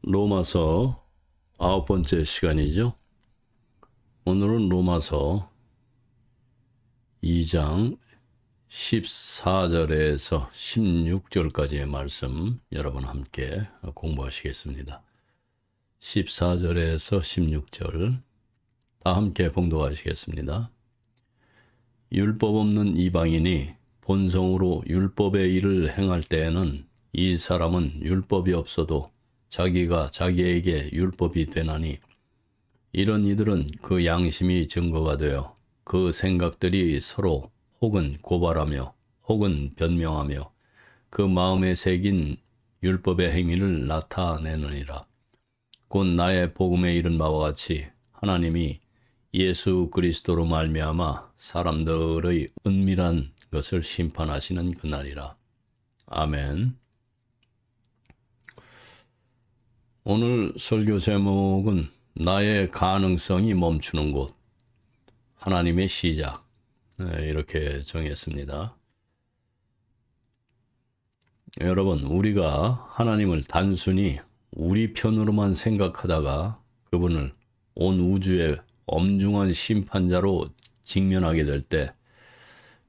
로마서 9번째 시간이죠. 오늘은 로마서 2장 14절에서 16절까지의 말씀 여러분 함께 공부하시겠습니다. 14절에서 16절 다 함께 봉독하시겠습니다. 율법 없는 이방인이 본성으로 율법의 일을 행할 때에는 이 사람은 율법이 없어도 자기가 자기에게 율법이 되나니 이런 이들은 그 양심이 증거가 되어 그 생각들이 서로 혹은 고발하며 혹은 변명하며 그 마음에 새긴 율법의 행위를 나타내느니라. 곧 나의 복음에 이른 바와 같이 하나님이 예수 그리스도로 말미암아 사람들의 은밀한 것을 심판하시는 그날이라. 아멘. 오늘 설교 제목은 나의 가능성이 멈추는 곳, 하나님의 시작, 이렇게 정했습니다. 여러분, 우리가 하나님을 단순히 우리 편으로만 생각하다가 그분을 온 우주의 엄중한 심판자로 직면하게 될 때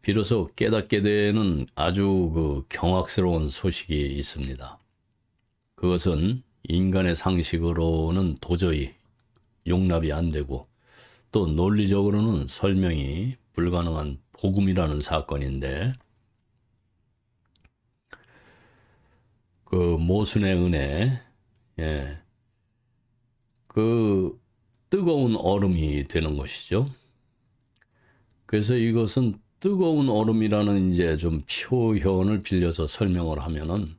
비로소 깨닫게 되는 아주 경악스러운 소식이 있습니다. 그것은 인간의 상식으로는 도저히 용납이 안 되고 또 논리적으로는 설명이 불가능한 복음이라는 사건인데, 그 모순의 은혜, 그 뜨거운 얼음이 되는 것이죠. 그래서 이것은 뜨거운 얼음이라는 이제 좀 표현을 빌려서 설명을 하면은,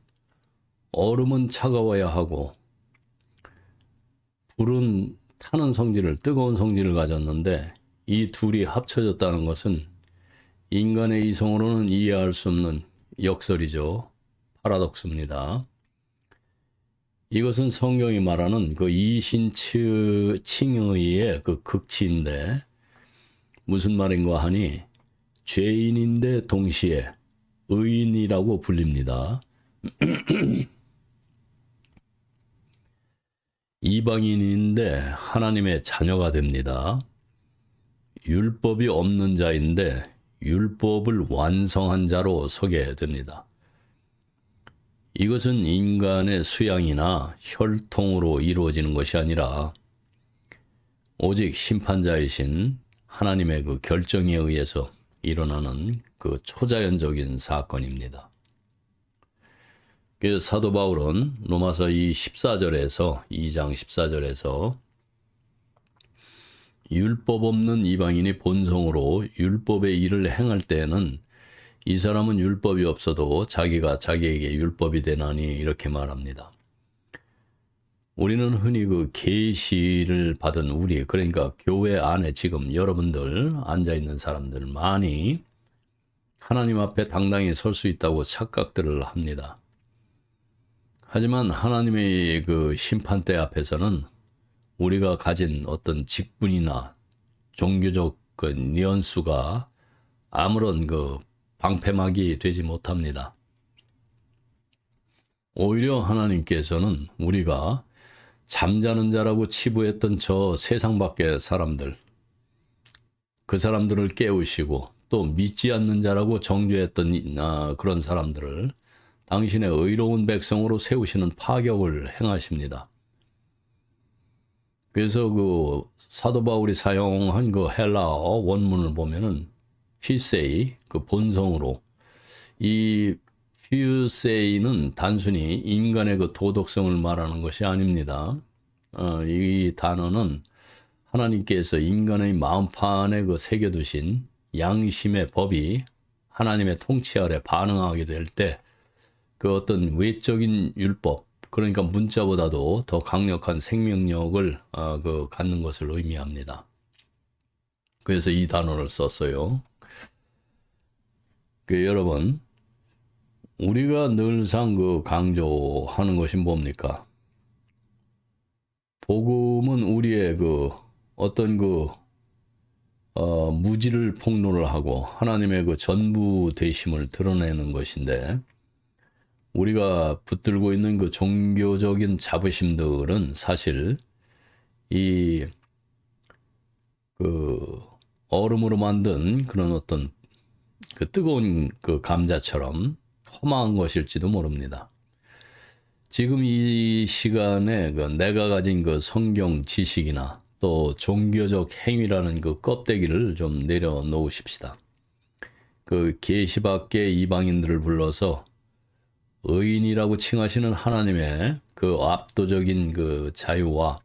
얼음은 차가워야 하고 불은 타는 성질을, 뜨거운 성질을 가졌는데 이 둘이 합쳐졌다는 것은 인간의 이성으로는 이해할 수 없는 역설이죠. 파라독스입니다. 이것은 성경이 말하는 그 이신칭의의 그 극치인데, 무슨 말인가 하니 죄인인데 동시에 의인이라고 불립니다. 이방인인데 하나님의 자녀가 됩니다. 율법이 없는 자인데 율법을 완성한 자로 서게 됩니다. 이것은 인간의 수양이나 혈통으로 이루어지는 것이 아니라 오직 심판자이신 하나님의 그 결정에 의해서 일어나는 그 초자연적인 사건입니다. 그래서 사도 바울은 로마서 2장 14절에서 율법 없는 이방인이 본성으로 율법의 일을 행할 때에는 이 사람은 율법이 없어도 자기가 자기에게 율법이 되나니 이렇게 말합니다. 우리는 흔히 그 계시를 받은 우리, 그러니까 교회 안에 지금 여러분들 앉아있는 사람들 많이 하나님 앞에 당당히 설 수 있다고 착각들을 합니다. 하지만 하나님의 그 심판대 앞에서는 우리가 가진 어떤 직분이나 종교적 그 뉘앙스가 아무런 그 방패막이 되지 못합니다. 오히려 하나님께서는 우리가 잠자는 자라고 치부했던 저 세상 밖의 사람들, 그 사람들을 깨우시고 또 믿지 않는 자라고 정죄했던 그런 사람들을 당신의 의로운 백성으로 세우시는 파격을 행하십니다. 그래서 그 사도 바울이 사용한 그 헬라어 원문을 보면은 피세이, 그 본성으로, 이 피세이는 단순히 인간의 그 도덕성을 말하는 것이 아닙니다. 이 단어는 하나님께서 인간의 마음판에 그 새겨두신 양심의 법이 하나님의 통치 아래 반응하게 될 때 그 어떤 외적인 율법, 그러니까 문자보다도 더 강력한 생명력을 갖는 것을 의미합니다. 그래서 이 단어를 썼어요. 여러분, 우리가 늘상 그 강조하는 것이 뭡니까? 복음은 우리의 그 어떤 무지를 폭로를 하고 하나님의 그 전부 되심을 드러내는 것인데, 우리가 붙들고 있는 그 종교적인 자부심들은 사실 이 그 얼음으로 만든 그런 어떤 그 뜨거운 그 감자처럼 허망한 것일지도 모릅니다. 지금 이 시간에 그 내가 가진 그 성경 지식이나 또 종교적 행위라는 그 껍데기를 좀 내려놓으십시다. 그 계시 밖의 이방인들을 불러서 의인이라고 칭하시는 하나님의 그 압도적인 그 자유와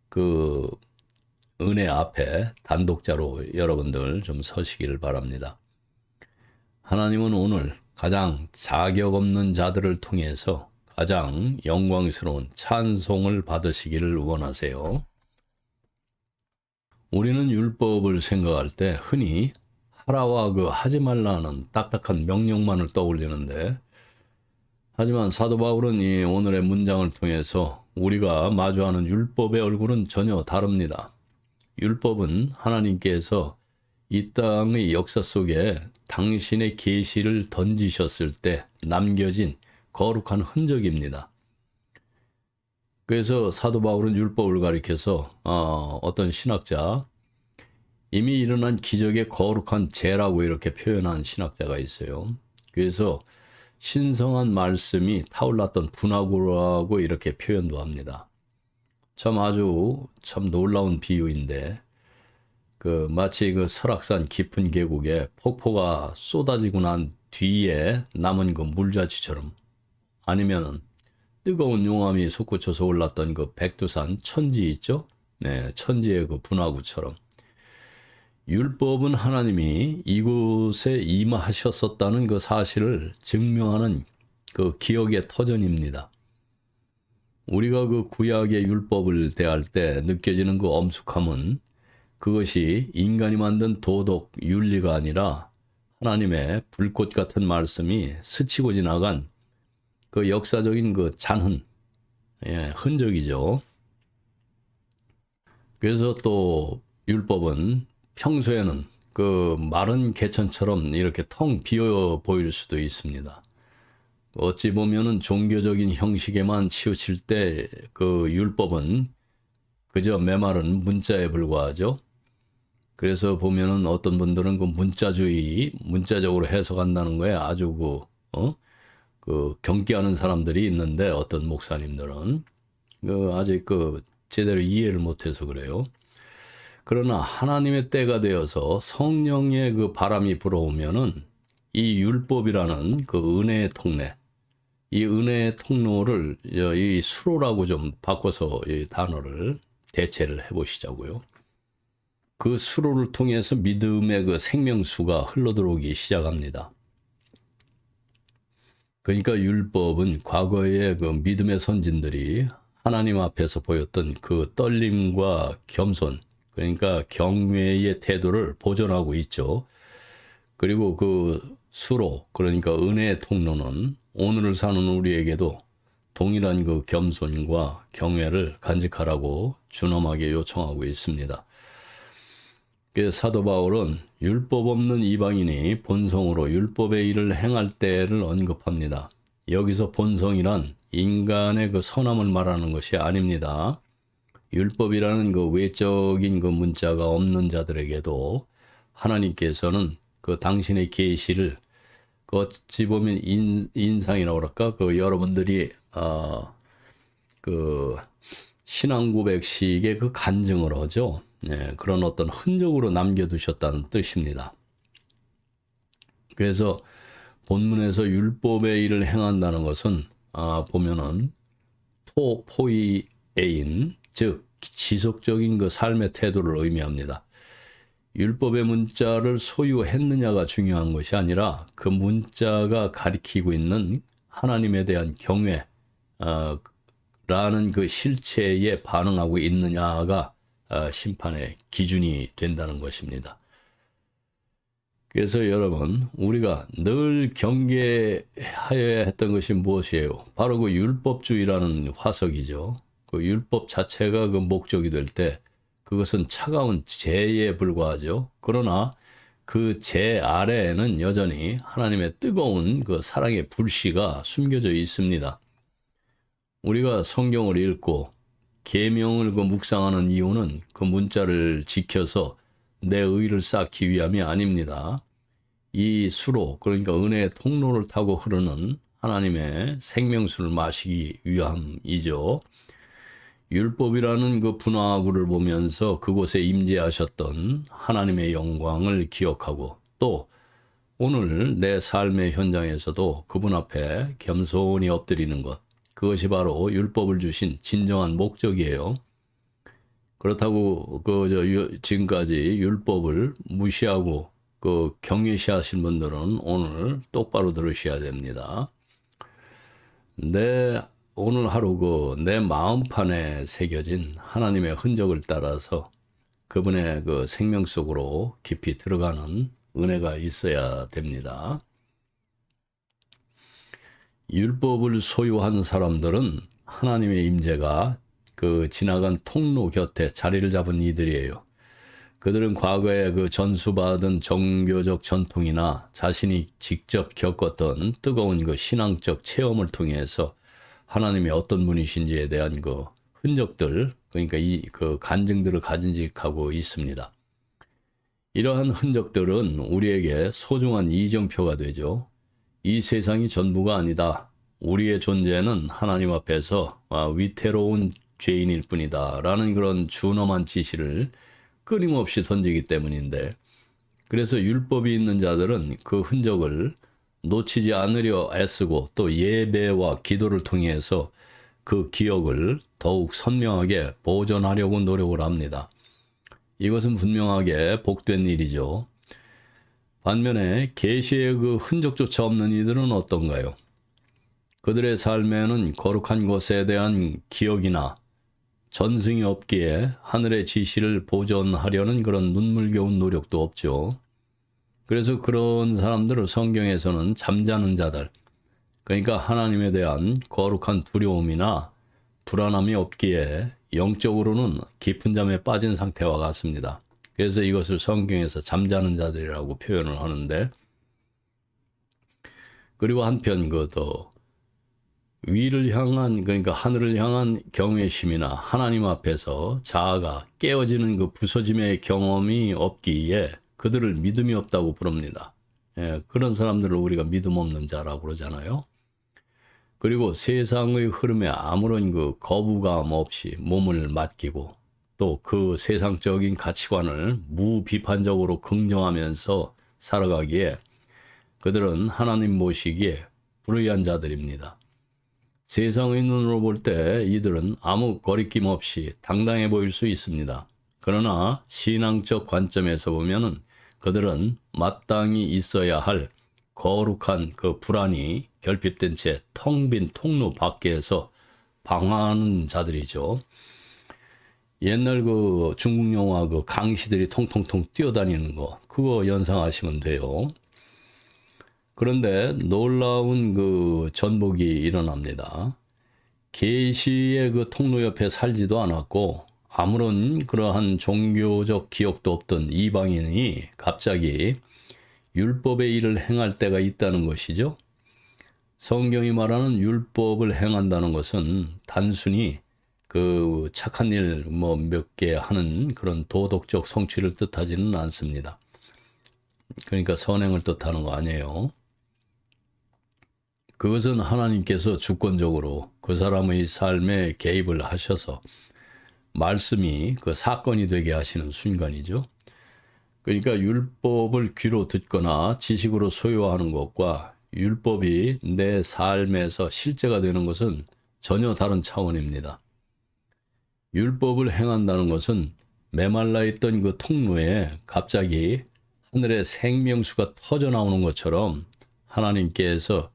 그 은혜 앞에 단독자로 여러분들 좀 서시기를 바랍니다. 하나님은 오늘 가장 자격 없는 자들을 통해서 가장 영광스러운 찬송을 받으시기를 원하세요. 우리는 율법을 생각할 때 흔히 하라와 그 하지 말라는 딱딱한 명령만을 떠올리는데, 하지만 사도 바울은 이 오늘의 문장을 통해서 우리가 마주하는 율법의 얼굴은 전혀 다릅니다. 율법은 하나님께서 이 땅의 역사 속에 당신의 계시를 던지셨을 때 남겨진 거룩한 흔적입니다. 그래서 사도 바울은 율법을 가리켜서 어떤 신학자, 이미 일어난 기적의 거룩한 죄라고 이렇게 표현한 신학자가 있어요. 그래서 신성한 말씀이 타올랐던 분화구라고 이렇게 표현도 합니다. 참 놀라운 비유인데, 그 마치 그 설악산 깊은 계곡에 폭포가 쏟아지고 난 뒤에 남은 그 물자취처럼, 아니면은 뜨거운 용암이 솟구쳐서 올랐던 그 백두산 천지 있죠? 네, 천지의 그 분화구처럼 율법은 하나님이 이곳에 임하셨었다는 그 사실을 증명하는 그 기억의 터전입니다. 우리가 그 구약의 율법을 대할 때 느껴지는 그 엄숙함은 그것이 인간이 만든 도덕, 윤리가 아니라 하나님의 불꽃 같은 말씀이 스치고 지나간 그 역사적인 그 잔흔, 흔적이죠. 그래서 또 율법은 평소에는 그 마른 개천처럼 이렇게 텅 비어 보일 수도 있습니다. 어찌 보면은 종교적인 형식에만 치우칠 때 그 율법은 그저 메마른 문자에 불과하죠. 그래서 보면은 어떤 분들은 그 문자적으로 해석한다는 거에 아주 그 경계하는 사람들이 있는데, 어떤 목사님들은 아직 제대로 이해를 못해서 그래요. 그러나 하나님의 때가 되어서 성령의 그 바람이 불어오면은 이 율법이라는 그 은혜의 통로, 이 은혜의 통로를 이 수로라고 좀 바꿔서 이 단어를 대체를 해보시자고요. 그 수로를 통해서 믿음의 그 생명수가 흘러들어오기 시작합니다. 그러니까 율법은 과거의 그 믿음의 선진들이 하나님 앞에서 보였던 그 떨림과 겸손, 그러니까 경외의 태도를 보존하고 있죠. 그리고 그 수로, 그러니까 은혜의 통로는 오늘을 사는 우리에게도 동일한 그 겸손과 경외를 간직하라고 준엄하게 요청하고 있습니다. 사도 바울은 율법 없는 이방인이 본성으로 율법의 일을 행할 때를 언급합니다. 여기서 본성이란 인간의 그 선함을 말하는 것이 아닙니다. 율법이라는 그 외적인 그 문자가 없는 자들에게도 하나님께서는 그 당신의 계시를 어찌 보면 인상이라고 그럴까? 그 여러분들이 그 신앙 고백식의 그 간증을 하죠. 네, 그런 어떤 흔적으로 남겨두셨다는 뜻입니다. 그래서 본문에서 율법의 일을 행한다는 것은 보면은 포이에인, 즉 지속적인 그 삶의 태도를 의미합니다. 율법의 문자를 소유했느냐가 중요한 것이 아니라 그 문자가 가리키고 있는 하나님에 대한 경외, 라는 그 실체에 반응하고 있느냐가 심판의 기준이 된다는 것입니다. 그래서 여러분, 우리가 늘 경계하여야 했던 것이 무엇이에요? 바로 그 율법주의라는 화석이죠. 그 율법 자체가 그 목적이 될 때 그것은 차가운 죄에 불과하죠. 그러나 그 재 아래에는 여전히 하나님의 뜨거운 그 사랑의 불씨가 숨겨져 있습니다. 우리가 성경을 읽고 계명을 그 묵상하는 이유는 그 문자를 지켜서 내 의를 쌓기 위함이 아닙니다. 이 수로, 그러니까 은혜의 통로를 타고 흐르는 하나님의 생명수를 마시기 위함이죠. 율법이라는 그 분화구를 보면서 그곳에 임재하셨던 하나님의 영광을 기억하고, 또 오늘 내 삶의 현장에서도 그분 앞에 겸손히 엎드리는 것, 그것이 바로 율법을 주신 진정한 목적이에요. 그렇다고 지금까지 율법을 무시하고 경외시하신 분들은 오늘 똑바로 들으셔야 됩니다. 오늘 하루 내 마음판에 새겨진 하나님의 흔적을 따라서 그분의 그 생명 속으로 깊이 들어가는 은혜가 있어야 됩니다. 율법을 소유한 사람들은 하나님의 임재가 지나간 통로 곁에 자리를 잡은 이들이에요. 그들은 과거에 전수받은 종교적 전통이나 자신이 직접 겪었던 뜨거운 신앙적 체험을 통해서 하나님이 어떤 분이신지에 대한 흔적들, 그러니까 간증들을 간직하고 있습니다. 이러한 흔적들은 우리에게 소중한 이정표가 되죠. 이 세상이 전부가 아니다. 우리의 존재는 하나님 앞에서 위태로운 죄인일 뿐이다 라는 그런 준엄한 지시를 끊임없이 던지기 때문인데, 그래서 율법이 있는 자들은 그 흔적을 놓치지 않으려 애쓰고 또 예배와 기도를 통해서 그 기억을 더욱 선명하게 보존하려고 노력을 합니다. 이것은 분명하게 복된 일이죠. 반면에 계시의 그 흔적조차 없는 이들은 어떤가요? 그들의 삶에는 거룩한 것에 대한 기억이나 전승이 없기에 하늘의 지시를 보존하려는 그런 눈물겨운 노력도 없죠. 그래서 그런 사람들을 성경에서는 잠자는 자들, 그러니까 하나님에 대한 거룩한 두려움이나 불안함이 없기에 영적으로는 깊은 잠에 빠진 상태와 같습니다. 그래서 이것을 성경에서 잠자는 자들이라고 표현을 하는데, 그리고 한편 위를 향한, 그러니까 하늘을 향한 경외심이나 하나님 앞에서 자아가 깨어지는 부서짐의 경험이 없기에 그들을 믿음이 없다고 부릅니다. 그런 사람들을 우리가 믿음 없는 자라고 그러잖아요. 그리고 세상의 흐름에 아무런 거부감 없이 몸을 맡기고 또 그 세상적인 가치관을 무비판적으로 긍정하면서 살아가기에 그들은 하나님 모시기에 불의한 자들입니다. 세상의 눈으로 볼 때 이들은 아무 거리낌 없이 당당해 보일 수 있습니다. 그러나 신앙적 관점에서 보면은 그들은 마땅히 있어야 할 거룩한 불안이 결핍된 채 텅 빈 통로 밖에서 방황하는 자들이죠. 옛날 중국 영화 강시들이 통통통 뛰어다니는 거, 그거 연상하시면 돼요. 그런데 놀라운 전복이 일어납니다. 계시의 통로 옆에 살지도 않았고 아무런 그러한 종교적 기억도 없던 이방인이 갑자기 율법의 일을 행할 때가 있다는 것이죠. 성경이 말하는 율법을 행한다는 것은 단순히 착한 일 몇 개 하는 그런 도덕적 성취를 뜻하지는 않습니다. 그러니까 선행을 뜻하는 거 아니에요. 그것은 하나님께서 주권적으로 그 사람의 삶에 개입을 하셔서 말씀이 사건이 되게 하시는 순간이죠. 그러니까 율법을 귀로 듣거나 지식으로 소유하는 것과 율법이 내 삶에서 실제가 되는 것은 전혀 다른 차원입니다. 율법을 행한다는 것은 메말라 있던 통로에 갑자기 하늘의 생명수가 터져 나오는 것처럼 하나님께서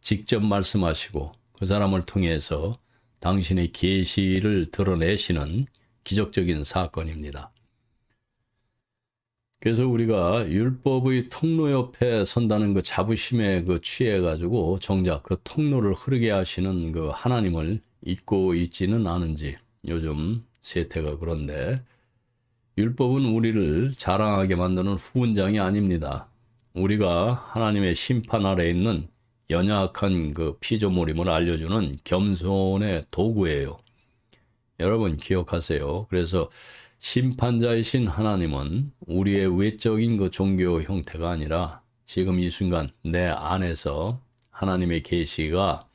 직접 말씀하시고 그 사람을 통해서 당신의 계시를 드러내시는 기적적인 사건입니다. 그래서 우리가 율법의 통로 옆에 선다는 자부심에 취해가지고 정작 통로를 흐르게 하시는 하나님을 잊고 있지는 않은지 요즘 세태가 그런데, 율법은 우리를 자랑하게 만드는 후훈장이 아닙니다. 우리가 하나님의 심판 아래 있는 연약한 그 피조물임을 알려주는 겸손의 도구예요. 여러분 기억하세요. 그래서 심판자이신 하나님은 우리의 외적인 그 종교 형태가 아니라 지금 이 순간 내 안에서 하나님의 계시가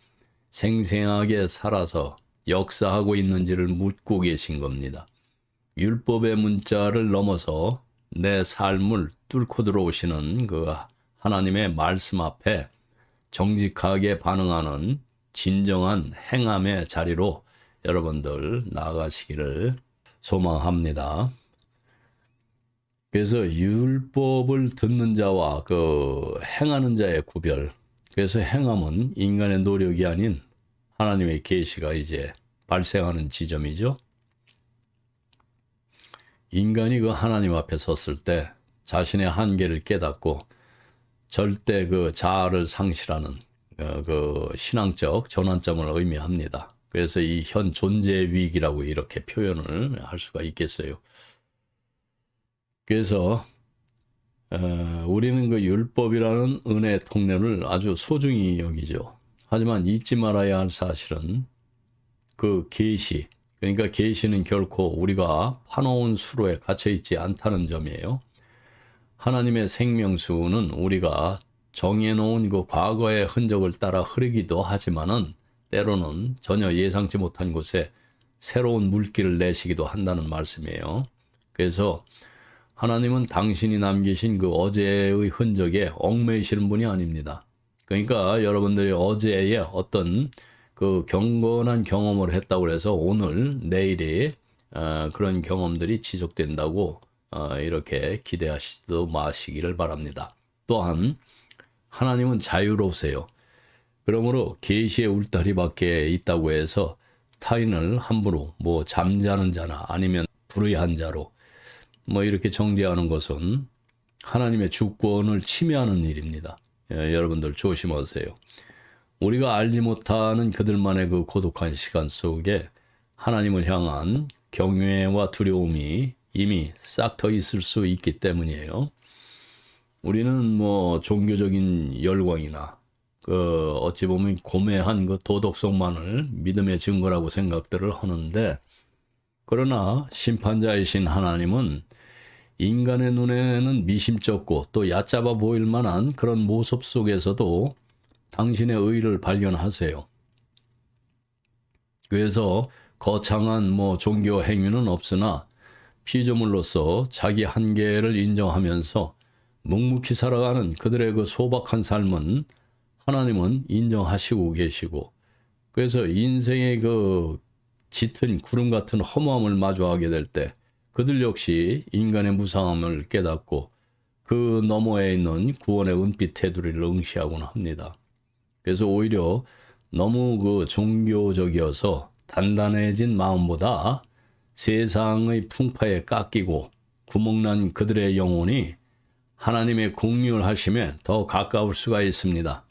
생생하게 살아서 역사하고 있는지를 묻고 계신 겁니다. 율법의 문자를 넘어서 내 삶을 뚫고 들어오시는 그 하나님의 말씀 앞에 정직하게 반응하는 진정한 행함의 자리로 여러분들 나아가시기를 소망합니다. 그래서 율법을 듣는 자와 그 행하는 자의 구별. 그래서 행함은 인간의 노력이 아닌 하나님의 계시가 이제 발생하는 지점이죠. 인간이 그 하나님 앞에 섰을 때 자신의 한계를 깨닫고 절대 그 자아를 상실하는 그 신앙적 전환점을 의미합니다. 그래서 이 현 존재 위기라고 이렇게 표현을 할 수가 있겠어요. 그래서 우리는 그 율법이라는 은혜의 통로를 아주 소중히 여기죠. 하지만 잊지 말아야 할 사실은 그 계시, 그러니까 계시는 결코 우리가 파놓은 수로에 갇혀 있지 않다는 점이에요. 하나님의 생명수는 우리가 정해놓은 그 과거의 흔적을 따라 흐르기도 하지만은 때로는 전혀 예상치 못한 곳에 새로운 물길을 내시기도 한다는 말씀이에요. 그래서 하나님은 당신이 남기신 그 어제의 흔적에 얽매이시는 분이 아닙니다. 그러니까 여러분들이 어제의 어떤 그 경건한 경험을 했다고 해서 오늘 내일이 그런 경험들이 지속된다고 이렇게 기대하시지도 마시기를 바랍니다. 또한 하나님은 자유로우세요. 그러므로 계시의 울타리 밖에 있다고 해서 타인을 함부로 뭐 잠자는 자나 아니면 불의한 자로 뭐 이렇게 정죄하는 것은 하나님의 주권을 침해하는 일입니다. 여러분들 조심하세요. 우리가 알지 못하는 그들만의 그 고독한 시간 속에 하나님을 향한 경외와 두려움이 이미 싹터 있을 수 있기 때문이에요. 우리는 뭐 종교적인 열광이나 그 어찌 보면 고매한 그 도덕성만을 믿음의 증거라고 생각들을 하는데, 그러나 심판자이신 하나님은 인간의 눈에는 미심쩍고 또 얕잡아 보일 만한 그런 모습 속에서도 당신의 의를 발견하세요. 그래서 거창한 뭐 종교 행위는 없으나 피조물로서 자기 한계를 인정하면서 묵묵히 살아가는 그들의 그 소박한 삶은 하나님은 인정하시고 계시고, 그래서 인생의 그 짙은 구름 같은 허무함을 마주하게 될 때 그들 역시 인간의 무상함을 깨닫고 그 너머에 있는 구원의 은빛 테두리를 응시하곤 합니다. 그래서 오히려 너무 그 종교적이어서 단단해진 마음보다 세상의 풍파에 깎이고 구멍난 그들의 영혼이 하나님의 공유를 하심에 더 가까울 수가 있습니다.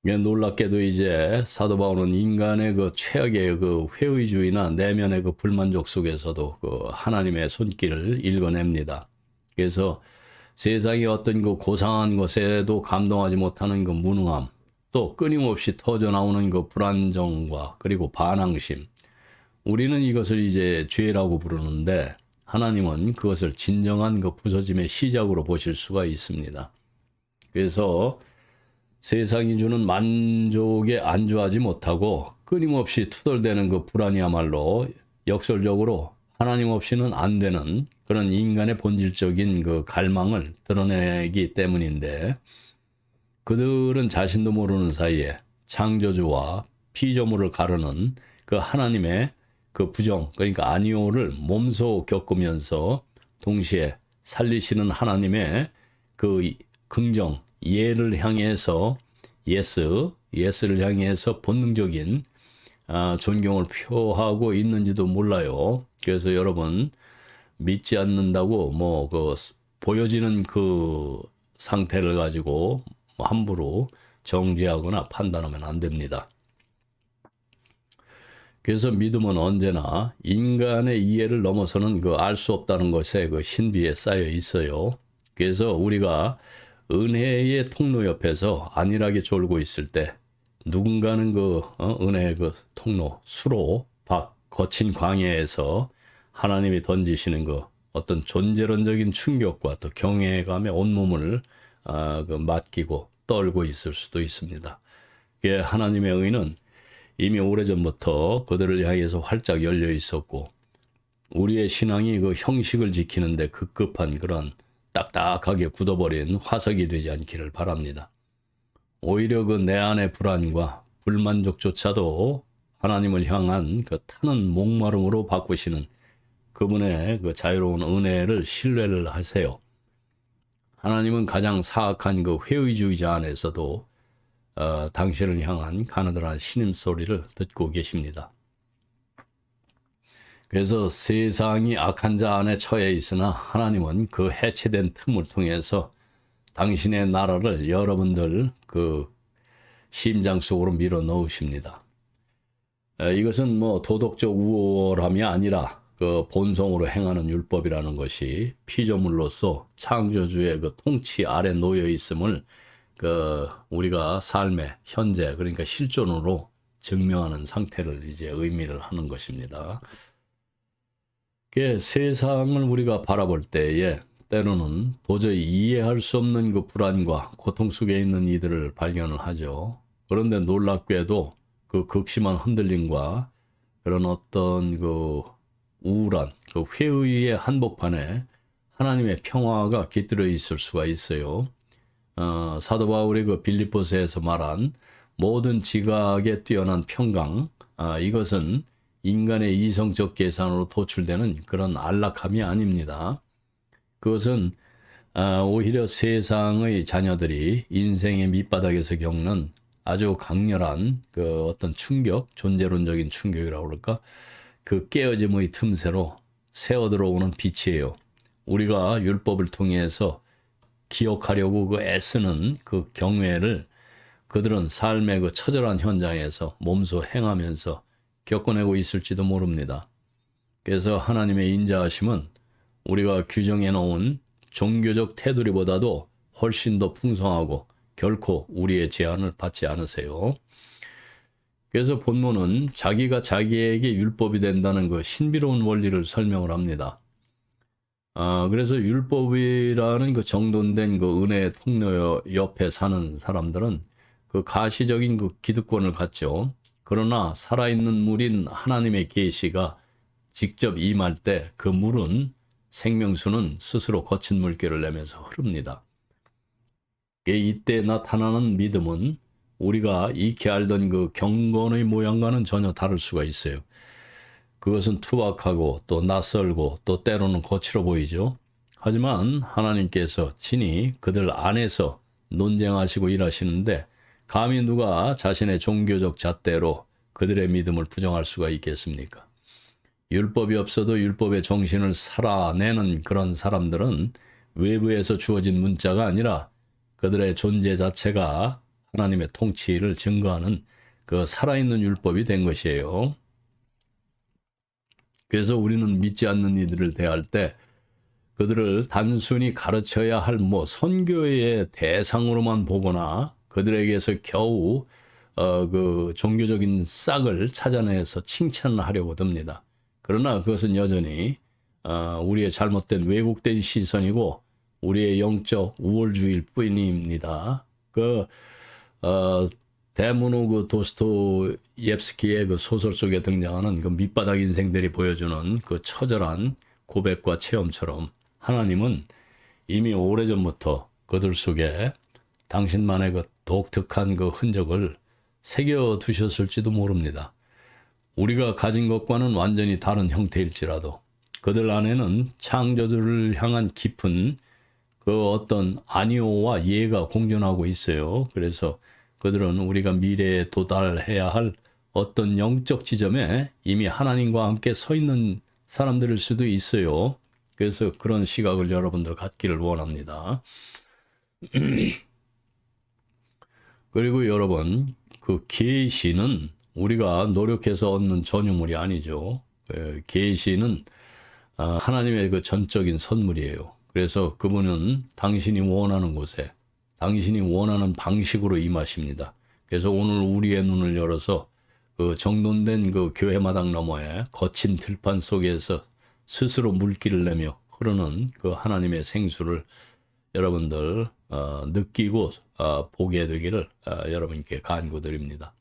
놀랍게도 이제 사도 바울은 인간의 그 최악의 그 회의주의나 내면의 그 불만족 속에서도 그 하나님의 손길을 읽어냅니다. 그래서 세상의 어떤 그 고상한 것에도 감동하지 못하는 그 무능함, 또 끊임없이 터져 나오는 그 불안정과 그리고 반항심, 우리는 이것을 이제 죄라고 부르는데 하나님은 그것을 진정한 그 부서짐의 시작으로 보실 수가 있습니다. 그래서 세상이 주는 만족에 안주하지 못하고 끊임없이 투덜대는 그 불안이야말로 역설적으로 하나님 없이는 안 되는 그런 인간의 본질적인 그 갈망을 드러내기 때문인데, 그들은 자신도 모르는 사이에 창조주와 피조물을 가르는 그 하나님의 그 부정, 그러니까 아니오를 몸소 겪으면서 동시에 살리시는 하나님의 그 긍정, 예를 향해서 예스를 향해서 본능적인 존경을 표하고 있는지도 몰라요. 그래서 여러분 믿지 않는다고 뭐 그 보여지는 그 상태를 가지고 함부로 정죄하거나 판단하면 안 됩니다. 그래서 믿음은 언제나 인간의 이해를 넘어서는 그 알 수 없다는 것에 그 신비에 쌓여 있어요. 그래서 우리가 은혜의 통로 옆에서 안일하게 졸고 있을 때 누군가는 그 은혜의 그 통로 수로 밖 거친 광야에서 하나님이 던지시는 그 어떤 존재론적인 충격과 또 경외감에 온몸을 그 맡기고 떨고 있을 수도 있습니다. 예, 하나님의 의는 이미 오래전부터 그들을 향해서 활짝 열려 있었고 우리의 신앙이 그 형식을 지키는데 급급한 그런 딱딱하게 굳어버린 화석이 되지 않기를 바랍니다. 오히려 그 내 안의 불안과 불만족조차도 하나님을 향한 그 타는 목마름으로 바꾸시는 그분의 그 자유로운 은혜를 신뢰를 하세요. 하나님은 가장 사악한 그 회의주의자 안에서도 당신을 향한 가느다란 신음소리를 듣고 계십니다. 그래서 세상이 악한 자 안에 처해 있으나 하나님은 그 해체된 틈을 통해서 당신의 나라를 여러분들 그 심장 속으로 밀어 넣으십니다. 이것은 뭐 도덕적 우월함이 아니라 그 본성으로 행하는 율법이라는 것이 피조물로서 창조주의 그 통치 아래 놓여 있음을 그 우리가 삶의 현재 그러니까 실존으로 증명하는 상태를 이제 의미를 하는 것입니다. 세상을 우리가 바라볼 때에 때로는 도저히 이해할 수 없는 그 불안과 고통 속에 있는 이들을 발견을 하죠. 그런데 놀랍게도 그 극심한 흔들림과 그런 어떤 그 우울한 그 회의의 한복판에 하나님의 평화가 깃들어 있을 수가 있어요. 사도 바울이 그 빌립보서에서 말한 모든 지각에 뛰어난 평강, 이것은 인간의 이성적 계산으로 도출되는 그런 안락함이 아닙니다. 그것은 오히려 세상의 자녀들이 인생의 밑바닥에서 겪는 아주 강렬한 그 어떤 충격, 존재론적인 충격이라고 그럴까? 그 깨어짐의 틈새로 새어 들어오는 빛이에요. 우리가 율법을 통해서 기억하려고 그 애쓰는 그 경외를 그들은 삶의 그 처절한 현장에서 몸소 행하면서 겪어내고 있을지도 모릅니다. 그래서 하나님의 인자하심은 우리가 규정해 놓은 종교적 테두리보다도 훨씬 더 풍성하고 결코 우리의 제한을 받지 않으세요. 그래서 본문은 자기가 자기에게 율법이 된다는 그 신비로운 원리를 설명을 합니다. 그래서 율법이라는 그 정돈된 그 은혜의 통로 옆에 사는 사람들은 그 가시적인 그 기득권을 갖죠. 그러나 살아있는 물인 하나님의 계시가 직접 임할 때 그 물은 생명수는 스스로 거친 물결을 내면서 흐릅니다. 이때 나타나는 믿음은 우리가 익히 알던 그 경건의 모양과는 전혀 다를 수가 있어요. 그것은 투박하고 또 낯설고 또 때로는 거칠어 보이죠. 하지만 하나님께서 친히 그들 안에서 논쟁하시고 일하시는데 감히 누가 자신의 종교적 잣대로 그들의 믿음을 부정할 수가 있겠습니까? 율법이 없어도 율법의 정신을 살아내는 그런 사람들은 외부에서 주어진 문자가 아니라 그들의 존재 자체가 하나님의 통치를 증거하는 그 살아있는 율법이 된 것이에요. 그래서 우리는 믿지 않는 이들을 대할 때 그들을 단순히 가르쳐야 할 뭐 선교의 대상으로만 보거나 그들에게서 겨우 그 종교적인 싹을 찾아내서 칭찬을 하려고 듭니다. 그러나 그것은 여전히 우리의 잘못된 왜곡된 시선이고 우리의 영적 우월주의일 뿐입니다. 데모노 그 도스토옙스키의 그 소설 속에 등장하는 그 밑바닥 인생들이 보여주는 그 처절한 고백과 체험처럼 하나님은 이미 오래전부터 그들 속에 당신만의 그 독특한 그 흔적을 새겨 두셨을지도 모릅니다. 우리가 가진 것과는 완전히 다른 형태일지라도 그들 안에는 창조주를 향한 깊은 그 어떤 안위오와 이해가 공존하고 있어요. 그래서 그들은 우리가 미래에 도달해야 할 어떤 영적 지점에 이미 하나님과 함께 서 있는 사람들일 수도 있어요. 그래서 그런 시각을 여러분들 갖기를 원합니다. 그리고 여러분, 그 계시는 우리가 노력해서 얻는 전유물이 아니죠. 계시는 하나님의 그 전적인 선물이에요. 그래서 그분은 당신이 원하는 곳에, 당신이 원하는 방식으로 임하십니다. 그래서 오늘 우리의 눈을 열어서 그 정돈된 그 교회 마당 너머에 거친 들판 속에서 스스로 물기를 내며 흐르는 그 하나님의 생수를 여러분들 느끼고 보게 되기를 여러분께 간구드립니다.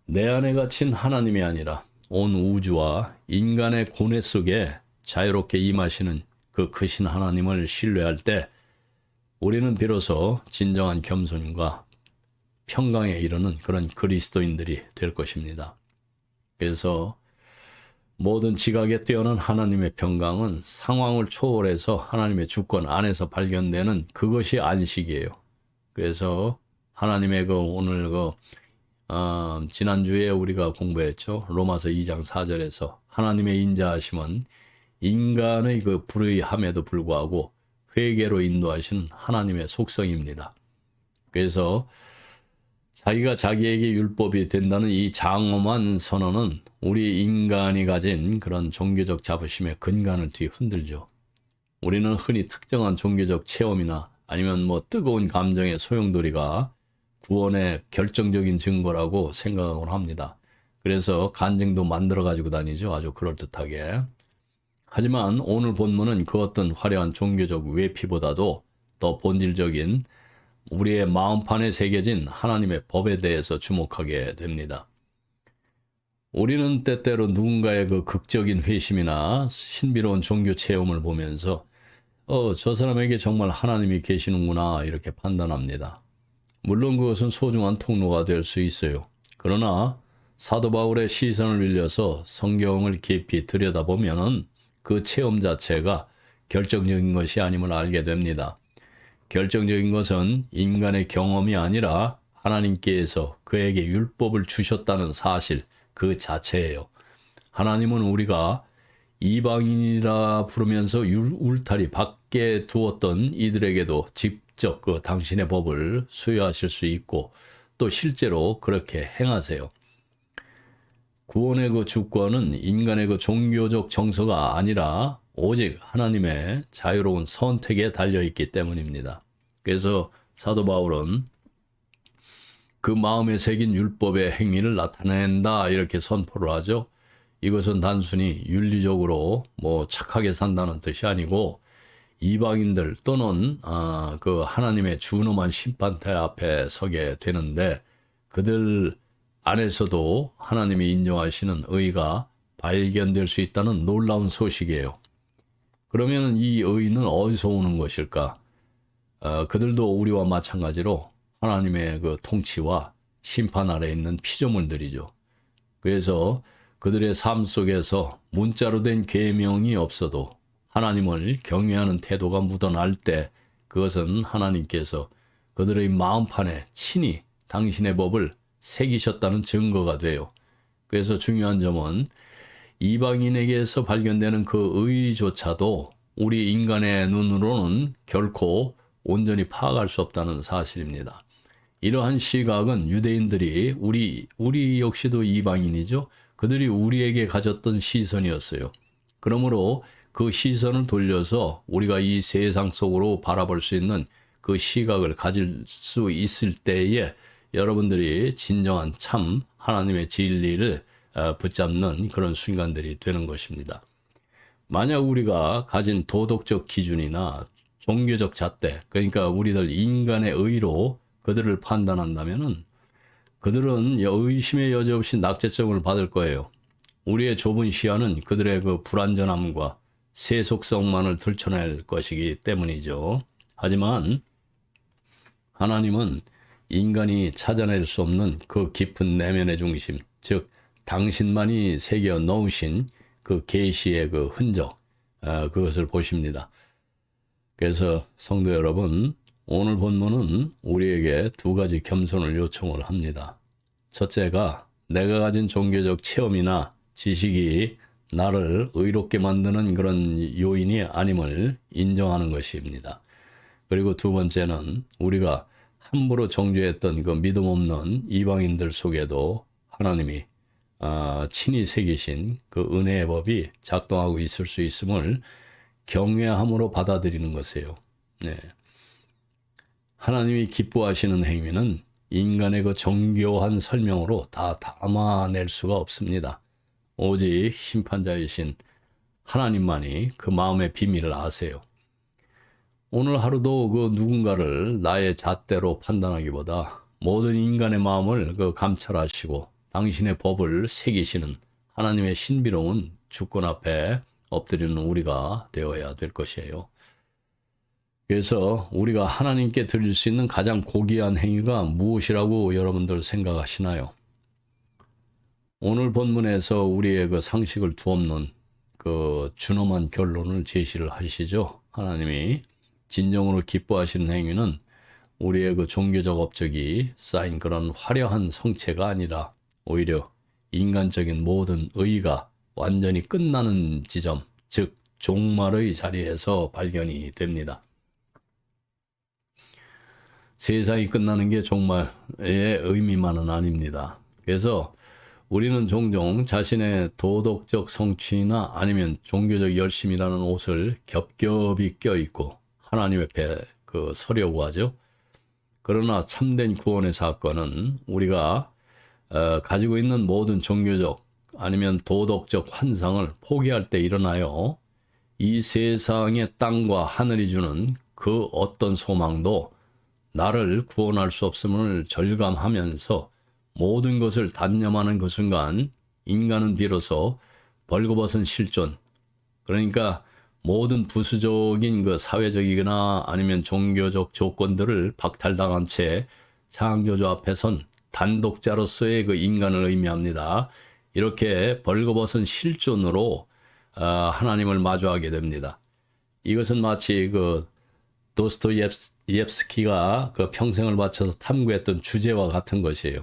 내 안에 갇힌 하나님이 아니라 온 우주와 인간의 고뇌 속에 자유롭게 임하시는 그 크신 하나님을 신뢰할 때 우리는 비로소 진정한 겸손과 평강에 이르는 그런 그리스도인들이 될 것입니다. 그래서 모든 지각에 뛰어난 하나님의 평강은 상황을 초월해서 하나님의 주권 안에서 발견되는 그것이 안식이에요. 그래서 하나님의 그 오늘 지난주에 우리가 공부했죠. 로마서 2장 4절에서 하나님의 인자하심은 인간의 그 불의함에도 불구하고 회개로 인도하시는 하나님의 속성입니다. 그래서 자기가 자기에게 율법이 된다는 이 장엄한 선언은 우리 인간이 가진 그런 종교적 자부심의 근간을 뒤흔들죠. 우리는 흔히 특정한 종교적 체험이나 아니면 뜨거운 감정의 소용돌이가 구원의 결정적인 증거라고 생각을 합니다. 그래서 간증도 만들어 가지고 다니죠. 아주 그럴듯하게. 하지만 오늘 본문은 그 어떤 화려한 종교적 외피보다도 더 본질적인 우리의 마음판에 새겨진 하나님의 법에 대해서 주목하게 됩니다. 우리는 때때로 누군가의 그 극적인 회심이나 신비로운 종교 체험을 보면서 저 사람에게 정말 하나님이 계시는구나 이렇게 판단합니다. 물론 그것은 소중한 통로가 될 수 있어요. 그러나 사도 바울의 시선을 빌려서 성경을 깊이 들여다보면 그 체험 자체가 결정적인 것이 아님을 알게 됩니다. 결정적인 것은 인간의 경험이 아니라 하나님께서 그에게 율법을 주셨다는 사실 그 자체예요. 하나님은 우리가 이방인이라 부르면서 울타리 밖에 두었던 이들에게도 직접 그 당신의 법을 수여하실 수 있고 또 실제로 그렇게 행하세요. 구원의 그 주권은 인간의 그 종교적 정서가 아니라 오직 하나님의 자유로운 선택에 달려있기 때문입니다. 그래서 사도 바울은 그 마음에 새긴 율법의 행위를 나타낸다 이렇게 선포를 하죠. 이것은 단순히 윤리적으로 착하게 산다는 뜻이 아니고 이방인들 또는 그 하나님의 준엄한 심판대 앞에 서게 되는데 그들 안에서도 하나님이 인정하시는 의가 발견될 수 있다는 놀라운 소식이에요. 그러면 이 의는 어디서 오는 것일까? 그들도 우리와 마찬가지로 하나님의 그 통치와 심판 아래 있는 피조물들이죠. 그래서 그들의 삶 속에서 문자로 된 계명이 없어도 하나님을 경외하는 태도가 묻어날 때 그것은 하나님께서 그들의 마음판에 친히 당신의 법을 새기셨다는 증거가 돼요. 그래서 중요한 점은 이방인에게서 발견되는 그 의조차도 우리 인간의 눈으로는 결코 온전히 파악할 수 없다는 사실입니다. 이러한 시각은 유대인들이 우리 역시도 이방인이죠. 그들이 우리에게 가졌던 시선이었어요. 그러므로 그 시선을 돌려서 우리가 이 세상 속으로 바라볼 수 있는 그 시각을 가질 수 있을 때에 여러분들이 진정한 참 하나님의 진리를 붙잡는 그런 순간들이 되는 것입니다. 만약 우리가 가진 도덕적 기준이나 종교적 잣대, 그러니까 우리들 인간의 의로 그들을 판단한다면은 그들은 의심의 여지 없이 낙제점을 받을 거예요. 우리의 좁은 시야는 그들의 그 불완전함과 세속성만을 들춰낼 것이기 때문이죠. 하지만 하나님은 인간이 찾아낼 수 없는 그 깊은 내면의 중심, 즉 당신만이 새겨 넣으신 그 계시의 그 흔적, 그것을 보십니다. 그래서 성도 여러분, 오늘 본문은 우리에게 두 가지 겸손을 요청을 합니다. 첫째가 내가 가진 종교적 체험이나 지식이 나를 의롭게 만드는 그런 요인이 아님을 인정하는 것입니다. 그리고 두 번째는 우리가 함부로 정죄했던 그 믿음 없는 이방인들 속에도 하나님이 친히 새기신 그 은혜의 법이 작동하고 있을 수 있음을 경외함으로 받아들이는 것이에요. 네. 하나님이 기뻐하시는 행위는 인간의 그 정교한 설명으로 다 담아낼 수가 없습니다. 오직 심판자이신 하나님만이 그 마음의 비밀을 아세요. 오늘 하루도 그 누군가를 나의 잣대로 판단하기보다 모든 인간의 마음을 그 감찰하시고 당신의 법을 새기시는 하나님의 신비로운 주권 앞에 엎드리는 우리가 되어야 될 것이에요. 그래서 우리가 하나님께 드릴 수 있는 가장 고귀한 행위가 무엇이라고 여러분들 생각하시나요? 오늘 본문에서 우리의 그 상식을 두없는 그 준엄한 결론을 제시를 하시죠. 하나님이 진정으로 기뻐하시는 행위는 우리의 그 종교적 업적이 쌓인 그런 화려한 성체가 아니라 오히려 인간적인 모든 의의가 완전히 끝나는 지점, 즉 종말의 자리에서 발견이 됩니다. 세상이 끝나는 게 종말의 의미만은 아닙니다. 그래서 우리는 종종 자신의 도덕적 성취나 아니면 종교적 열심이라는 옷을 겹겹이 껴입고 하나님 앞에 서려고 하죠. 그러나 참된 구원의 사건은 우리가 가지고 있는 모든 종교적 아니면 도덕적 환상을 포기할 때 일어나요. 이 세상의 땅과 하늘이 주는 그 어떤 소망도 나를 구원할 수 없음을 절감하면서 모든 것을 단념하는 그 순간 인간은 비로소 벌거벗은 실존, 그러니까 모든 부수적인 그 사회적이거나 아니면 종교적 조건들을 박탈당한 채 창조주 앞에 선 단독자로서의 그 인간을 의미합니다. 이렇게 벌거벗은 실존으로 하나님을 마주하게 됩니다. 이것은 마치 그 도스토옙스키가 그 평생을 바쳐서 탐구했던 주제와 같은 것이에요.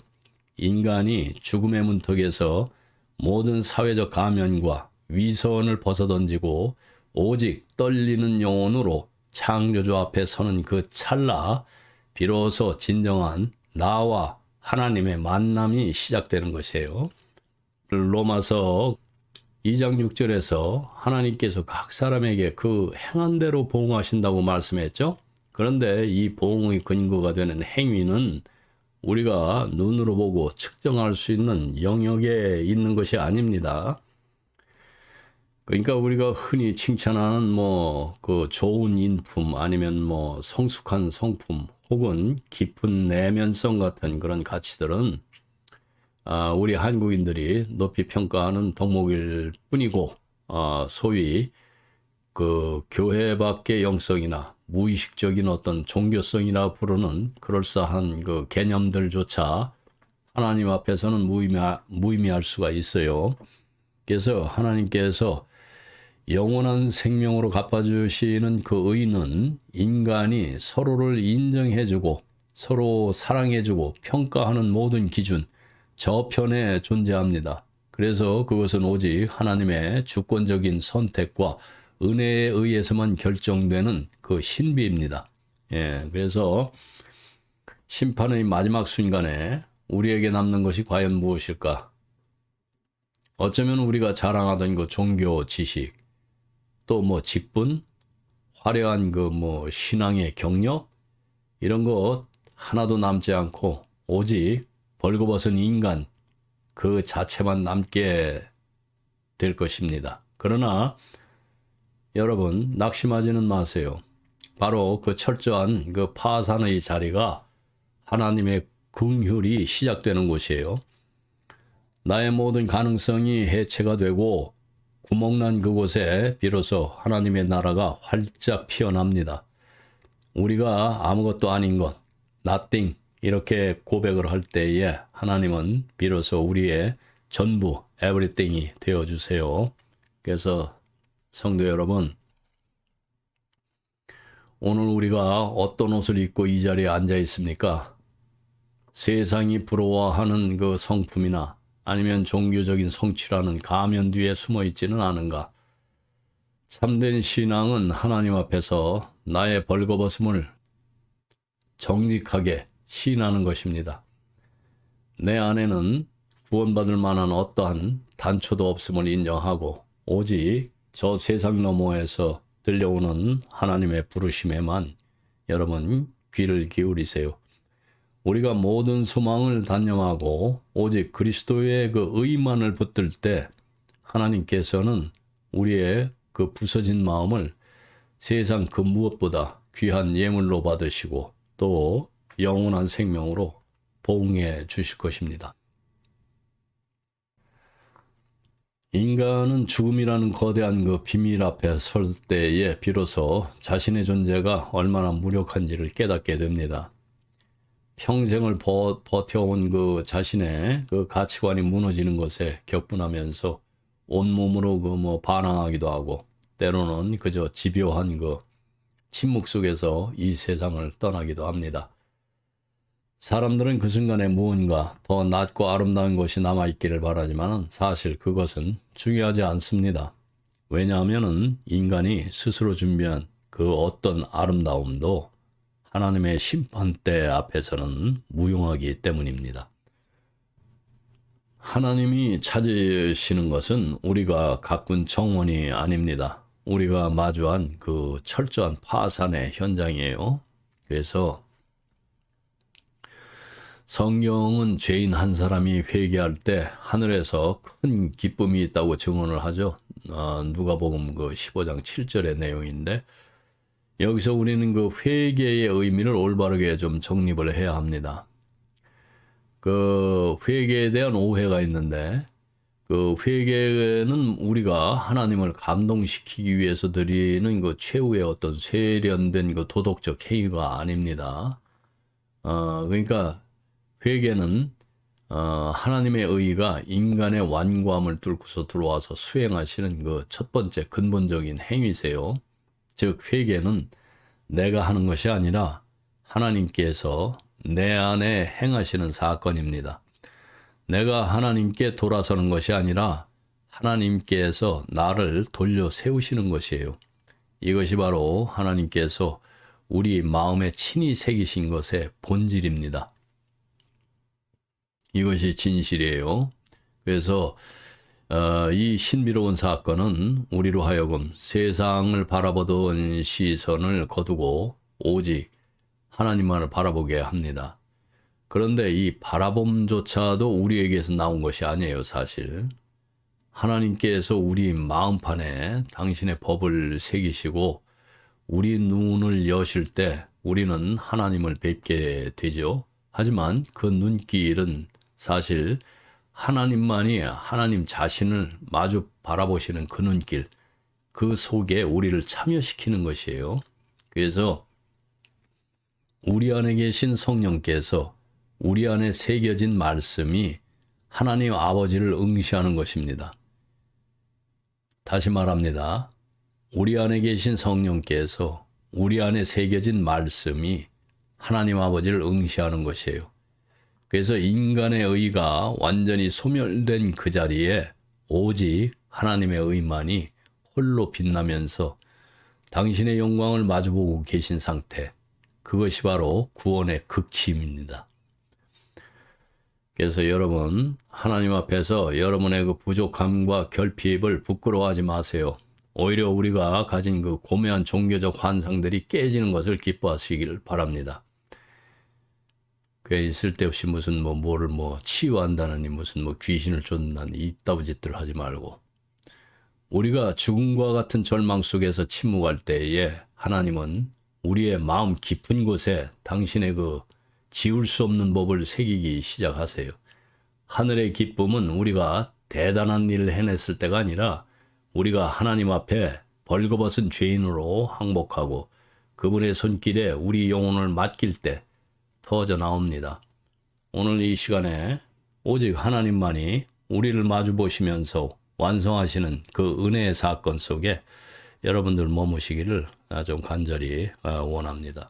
인간이 죽음의 문턱에서 모든 사회적 가면과 위선을 벗어던지고 오직 떨리는 영혼으로 창조주 앞에 서는 그 찰나 비로소 진정한 나와 하나님의 만남이 시작되는 것이에요. 로마서 2장 6절에서 하나님께서 각 사람에게 그 행한 대로 보응하신다고 말씀했죠. 그런데 이 보응의 근거가 되는 행위는 우리가 눈으로 보고 측정할 수 있는 영역에 있는 것이 아닙니다. 그러니까 우리가 흔히 칭찬하는 그 좋은 인품 아니면 성숙한 성품 혹은 깊은 내면성 같은 그런 가치들은 우리 한국인들이 높이 평가하는 덕목일 뿐이고 소위 그 교회 밖의 영성이나 무의식적인 어떤 종교성이라 부르는 그럴싸한 그 개념들조차 하나님 앞에서는 무의미할 수가 있어요. 그래서 하나님께서 영원한 생명으로 갚아주시는 그 의는 인간이 서로를 인정해주고 서로 사랑해주고 평가하는 모든 기준 저편에 존재합니다. 그래서 그것은 오직 하나님의 주권적인 선택과 은혜에 의해서만 결정되는 그 신비입니다. 그래서 심판의 마지막 순간에 우리에게 남는 것이 과연 무엇일까? 어쩌면 우리가 자랑하던 그 종교 지식, 또 직분, 화려한 그 신앙의 경력, 이런 것 하나도 남지 않고 오직 벌거벗은 인간 그 자체만 남게 될 것입니다. 그러나 여러분 낙심하지는 마세요. 바로 그 철저한 그 파산의 자리가 하나님의 긍휼이 시작되는 곳이에요. 나의 모든 가능성이 해체가 되고 구멍난 그곳에 비로소 하나님의 나라가 활짝 피어납니다. 우리가 아무것도 아닌 것, nothing 이렇게 고백을 할 때에 하나님은 비로소 우리의 전부, everything이 되어주세요. 그래서 성도 여러분, 오늘 우리가 어떤 옷을 입고 이 자리에 앉아 있습니까? 세상이 부러워하는 그 성품이나 아니면 종교적인 성취라는 가면 뒤에 숨어 있지는 않은가? 참된 신앙은 하나님 앞에서 나의 벌거벗음을 정직하게 시인하는 것입니다. 내 안에는 구원받을 만한 어떠한 단초도 없음을 인정하고 오직 저 세상 너머에서 들려오는 하나님의 부르심에만 여러분 귀를 기울이세요. 우리가 모든 소망을 단념하고 오직 그리스도의 그 의만을 붙들 때 하나님께서는 우리의 그 부서진 마음을 세상 그 무엇보다 귀한 예물로 받으시고 또 영원한 생명으로 보응해 주실 것입니다. 인간은 죽음이라는 거대한 그 비밀 앞에 설 때에 비로소 자신의 존재가 얼마나 무력한지를 깨닫게 됩니다. 평생을 버텨온 그 자신의 그 가치관이 무너지는 것에 격분하면서 온몸으로 그 반항하기도 하고 때로는 그저 집요한 그 침묵 속에서 이 세상을 떠나기도 합니다. 사람들은 그 순간에 무언가 더 낫고 아름다운 것이 남아있기를 바라지만 사실 그것은 중요하지 않습니다. 왜냐하면 인간이 스스로 준비한 그 어떤 아름다움도 하나님의 심판대 앞에서는 무용하기 때문입니다. 하나님이 찾으시는 것은 우리가 가꾼 정원이 아닙니다. 우리가 마주한 그 철저한 파산의 현장이에요. 그래서 성경은 죄인 한 사람이 회개할 때 하늘에서 큰 기쁨이 있다고 증언을 하죠. 누가복음 그 15장 7절의 내용인데 여기서 우리는 그 회개의 의미를 올바르게 좀 정립을 해야 합니다. 그 회개에 대한 오해가 있는데 그 회개는 우리가 하나님을 감동시키기 위해서 드리는 그 최후의 어떤 세련된 그 도덕적 행위가 아닙니다. 그러니까 회개는 하나님의 의의가 인간의 완고함을 뚫고서 들어와서 수행하시는 그 첫 번째 근본적인 행위세요. 즉 회개는 내가 하는 것이 아니라 하나님께서 내 안에 행하시는 사건입니다. 내가 하나님께 돌아서는 것이 아니라 하나님께서 나를 돌려 세우시는 것이에요. 이것이 바로 하나님께서 우리 마음에 친히 새기신 것의 본질입니다. 이것이 진실이에요. 그래서 이 신비로운 사건은 우리로 하여금 세상을 바라보던 시선을 거두고 오직 하나님만을 바라보게 합니다. 그런데 이 바라봄조차도 우리에게서 나온 것이 아니에요, 사실. 하나님께서 우리 마음판에 당신의 법을 새기시고 우리 눈을 여실 때 우리는 하나님을 뵙게 되죠. 하지만 그 눈길은 사실 하나님만이 하나님 자신을 마주 바라보시는 그 눈길, 그 속에 우리를 참여시키는 것이에요. 그래서 우리 안에 계신 성령께서 우리 안에 새겨진 말씀이 하나님 아버지를 응시하는 것입니다. 다시 말합니다. 우리 안에 계신 성령께서 우리 안에 새겨진 말씀이 하나님 아버지를 응시하는 것이에요. 그래서 인간의 의가 완전히 소멸된 그 자리에 오직 하나님의 의만이 홀로 빛나면서 당신의 영광을 마주보고 계신 상태, 그것이 바로 구원의 극치입니다. 그래서 여러분, 하나님 앞에서 여러분의 그 부족함과 결핍을 부끄러워하지 마세요. 오히려 우리가 가진 그 고매한 종교적 환상들이 깨지는 것을 기뻐하시길 바랍니다. 괜히 쓸데없이 무슨 뭐를 치유한다느니 무슨 귀신을 쫓는다니 이따위 짓들 하지 말고 우리가 죽음과 같은 절망 속에서 침묵할 때에 하나님은 우리의 마음 깊은 곳에 당신의 그 지울 수 없는 법을 새기기 시작하세요. 하늘의 기쁨은 우리가 대단한 일을 해냈을 때가 아니라 우리가 하나님 앞에 벌거벗은 죄인으로 항복하고 그분의 손길에 우리 영혼을 맡길 때 터져 나옵니다. 오늘 이 시간에 오직 하나님만이 우리를 마주 보시면서 완성하시는 그 은혜의 사건 속에 여러분들 머무시기를 좀 간절히 원합니다.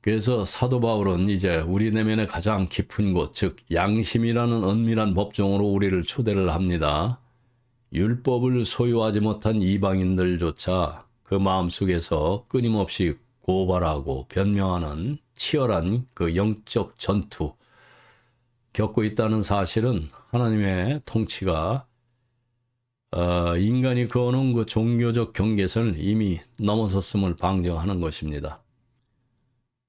그래서 사도 바울은 이제 우리 내면의 가장 깊은 곳, 즉 양심이라는 은밀한 법정으로 우리를 초대를 합니다. 율법을 소유하지 못한 이방인들조차 그 마음속에서 끊임없이 고발하고 변명하는 치열한 그 영적 전투, 겪고 있다는 사실은 하나님의 통치가 인간이 그어놓은 그 종교적 경계선을 이미 넘어섰음을 방증하는 것입니다.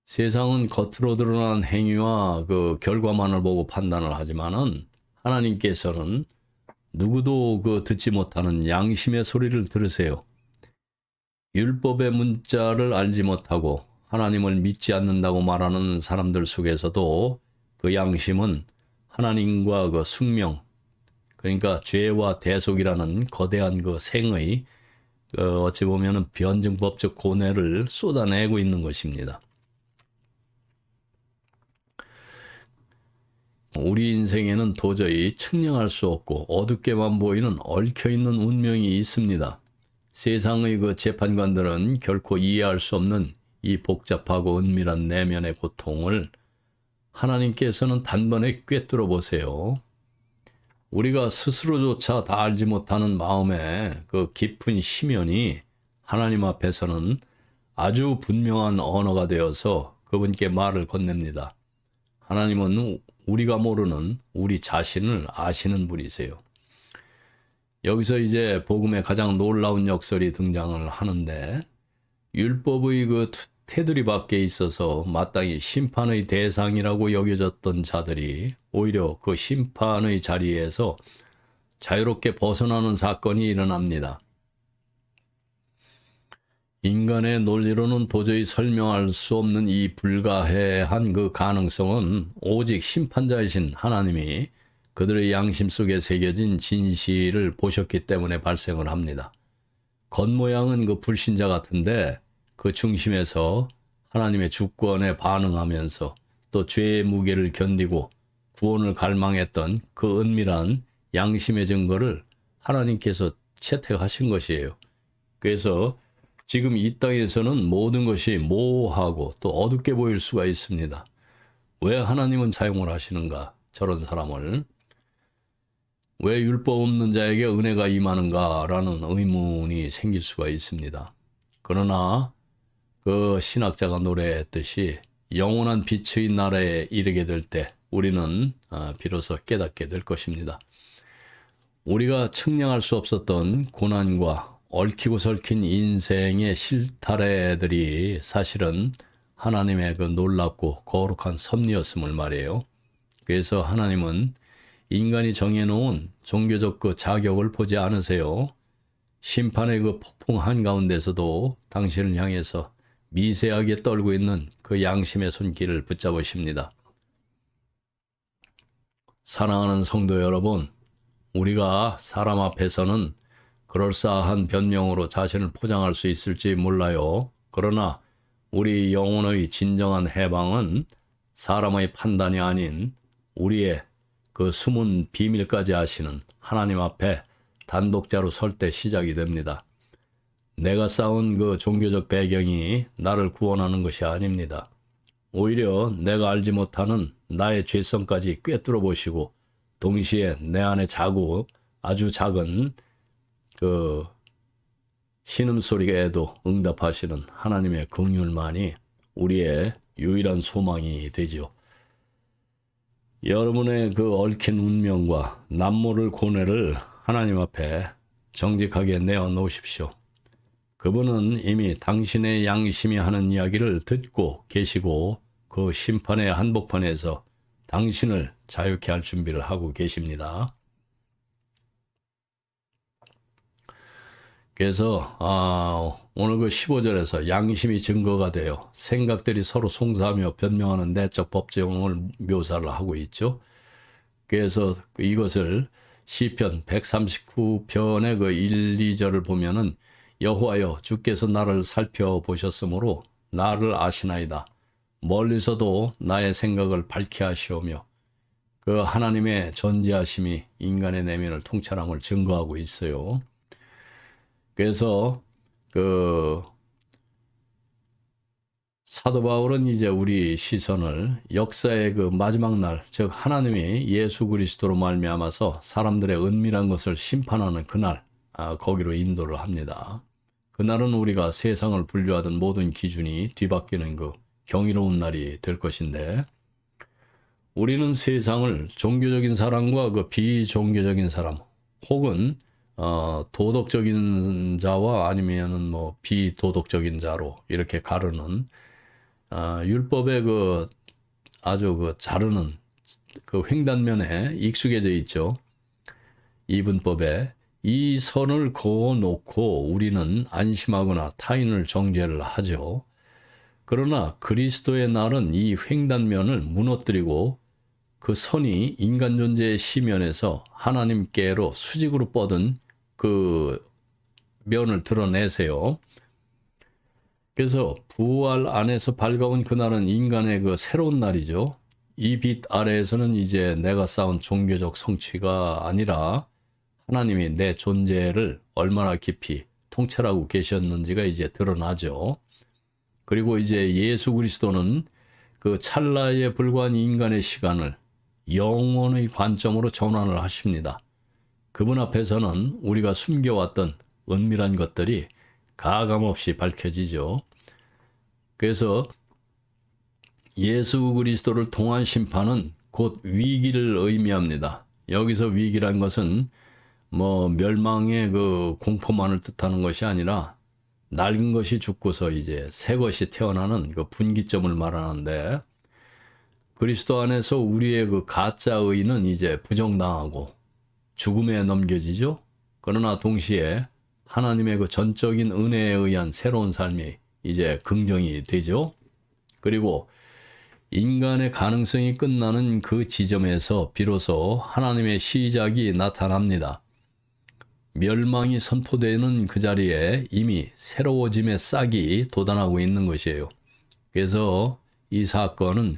세상은 겉으로 드러난 행위와 그 결과만을 보고 판단을 하지만은 하나님께서는 누구도 그 듣지 못하는 양심의 소리를 들으세요. 율법의 문자를 알지 못하고 하나님을 믿지 않는다고 말하는 사람들 속에서도 그 양심은 하나님과 그 숙명, 그러니까 죄와 대속이라는 거대한 그 생의 어찌 보면은 변증법적 고뇌를 쏟아내고 있는 것입니다. 우리 인생에는 도저히 측량할 수 없고 어둡게만 보이는 얽혀있는 운명이 있습니다. 세상의 그 재판관들은 결코 이해할 수 없는 이 복잡하고 은밀한 내면의 고통을 하나님께서는 단번에 꿰뚫어 보세요. 우리가 스스로조차 다 알지 못하는 마음의 그 깊은 심연이 하나님 앞에서는 아주 분명한 언어가 되어서 그분께 말을 건넵니다. 하나님은 우리가 모르는 우리 자신을 아시는 분이세요. 여기서 이제 복음의 가장 놀라운 역설이 등장을 하는데, 율법의 그 테두리 밖에 있어서 마땅히 심판의 대상이라고 여겨졌던 자들이 오히려 그 심판의 자리에서 자유롭게 벗어나는 사건이 일어납니다. 인간의 논리로는 도저히 설명할 수 없는 이 불가해한 그 가능성은 오직 심판자이신 하나님이 그들의 양심 속에 새겨진 진실을 보셨기 때문에 발생을 합니다. 겉모양은 그 불신자 같은데 그 중심에서 하나님의 주권에 반응하면서 또 죄의 무게를 견디고 구원을 갈망했던 그 은밀한 양심의 증거를 하나님께서 채택하신 것이에요. 그래서 지금 이 땅에서는 모든 것이 모호하고 또 어둡게 보일 수가 있습니다. 왜 하나님은 사용을 하시는가? 저런 사람을. 왜 율법 없는 자에게 은혜가 임하는가라는 의문이 생길 수가 있습니다. 그러나 그 신학자가 노래했듯이 영원한 빛의 나라에 이르게 될 때 우리는 비로소 깨닫게 될 것입니다. 우리가 측량할 수 없었던 고난과 얽히고 설킨 인생의 실타래들이 사실은 하나님의 그 놀랍고 거룩한 섭리였음을 말해요. 그래서 하나님은 인간이 정해놓은 종교적 그 자격을 보지 않으세요. 심판의 그 폭풍 한가운데서도 당신을 향해서 미세하게 떨고 있는 그 양심의 손길을 붙잡으십니다. 사랑하는 성도 여러분, 우리가 사람 앞에서는 그럴싸한 변명으로 자신을 포장할 수 있을지 몰라요. 그러나 우리 영혼의 진정한 해방은 사람의 판단이 아닌 우리의 그 숨은 비밀까지 아시는 하나님 앞에 단독자로 설 때 시작이 됩니다. 내가 쌓은 그 종교적 배경이 나를 구원하는 것이 아닙니다. 오히려 내가 알지 못하는 나의 죄성까지 꿰뚫어 보시고 동시에 내 안에 아주 작은 그 신음소리에도 응답하시는 하나님의 긍휼만이 우리의 유일한 소망이 되지요. 여러분의 그 얽힌 운명과 남모를 고뇌를 하나님 앞에 정직하게 내어놓으십시오. 그분은 이미 당신의 양심이 하는 이야기를 듣고 계시고 그 심판의 한복판에서 당신을 자유케 할 준비를 하고 계십니다. 그래서 오늘 그 15절에서 양심이 증거가 되어 생각들이 서로 송사하며 변명하는 내적 법정을 묘사를 하고 있죠. 그래서 이것을 시편 139편의 그 1, 2절을 보면은 여호와여 주께서 나를 살펴보셨으므로 나를 아시나이다. 멀리서도 나의 생각을 밝게 하시오며 그 하나님의 전지하심이 인간의 내면을 통찰함을 증거하고 있어요. 그래서 그 사도 바울은 이제 우리 시선을 역사의 그 마지막 날, 즉 하나님이 예수 그리스도로 말미암아서 사람들의 은밀한 것을 심판하는 그날, 거기로 인도를 합니다. 그날은 우리가 세상을 분류하던 모든 기준이 뒤바뀌는 그 경이로운 날이 될 것인데, 우리는 세상을 종교적인 사람과 그 비종교적인 사람 혹은 도덕적인 자와 아니면은 뭐 비도덕적인 자로 이렇게 가르는 율법의 그 아주 그 자르는 그 횡단면에 익숙해져 있죠. 이분법에 이 선을 그어놓고 우리는 안심하거나 타인을 정죄를 하죠. 그러나 그리스도의 날은 이 횡단면을 무너뜨리고 그 선이 인간 존재의 시면에서 하나님께로 수직으로 뻗은 그 면을 드러내세요. 그래서 부활 안에서 밝아온 그날은 인간의 그 새로운 날이죠. 이 빛 아래에서는 이제 내가 쌓은 종교적 성취가 아니라 하나님이 내 존재를 얼마나 깊이 통찰하고 계셨는지가 이제 드러나죠. 그리고 이제 예수 그리스도는 그 찰나에 불과한 인간의 시간을 영원의 관점으로 전환을 하십니다. 그분 앞에서는 우리가 숨겨왔던 은밀한 것들이 가감없이 밝혀지죠. 그래서 예수 그리스도를 통한 심판은 곧 위기를 의미합니다. 여기서 위기란 것은 뭐 멸망의 그 공포만을 뜻하는 것이 아니라 낡은 것이 죽고서 이제 새 것이 태어나는 그 분기점을 말하는데, 그리스도 안에서 우리의 그 가짜 의는 이제 부정당하고 죽음에 넘겨지죠. 그러나 동시에 하나님의 그 전적인 은혜에 의한 새로운 삶이 이제 긍정이 되죠. 그리고 인간의 가능성이 끝나는 그 지점에서 비로소 하나님의 시작이 나타납니다. 멸망이 선포되는 그 자리에 이미 새로워짐의 싹이 돋아나고 있는 것이에요. 그래서 이 사건은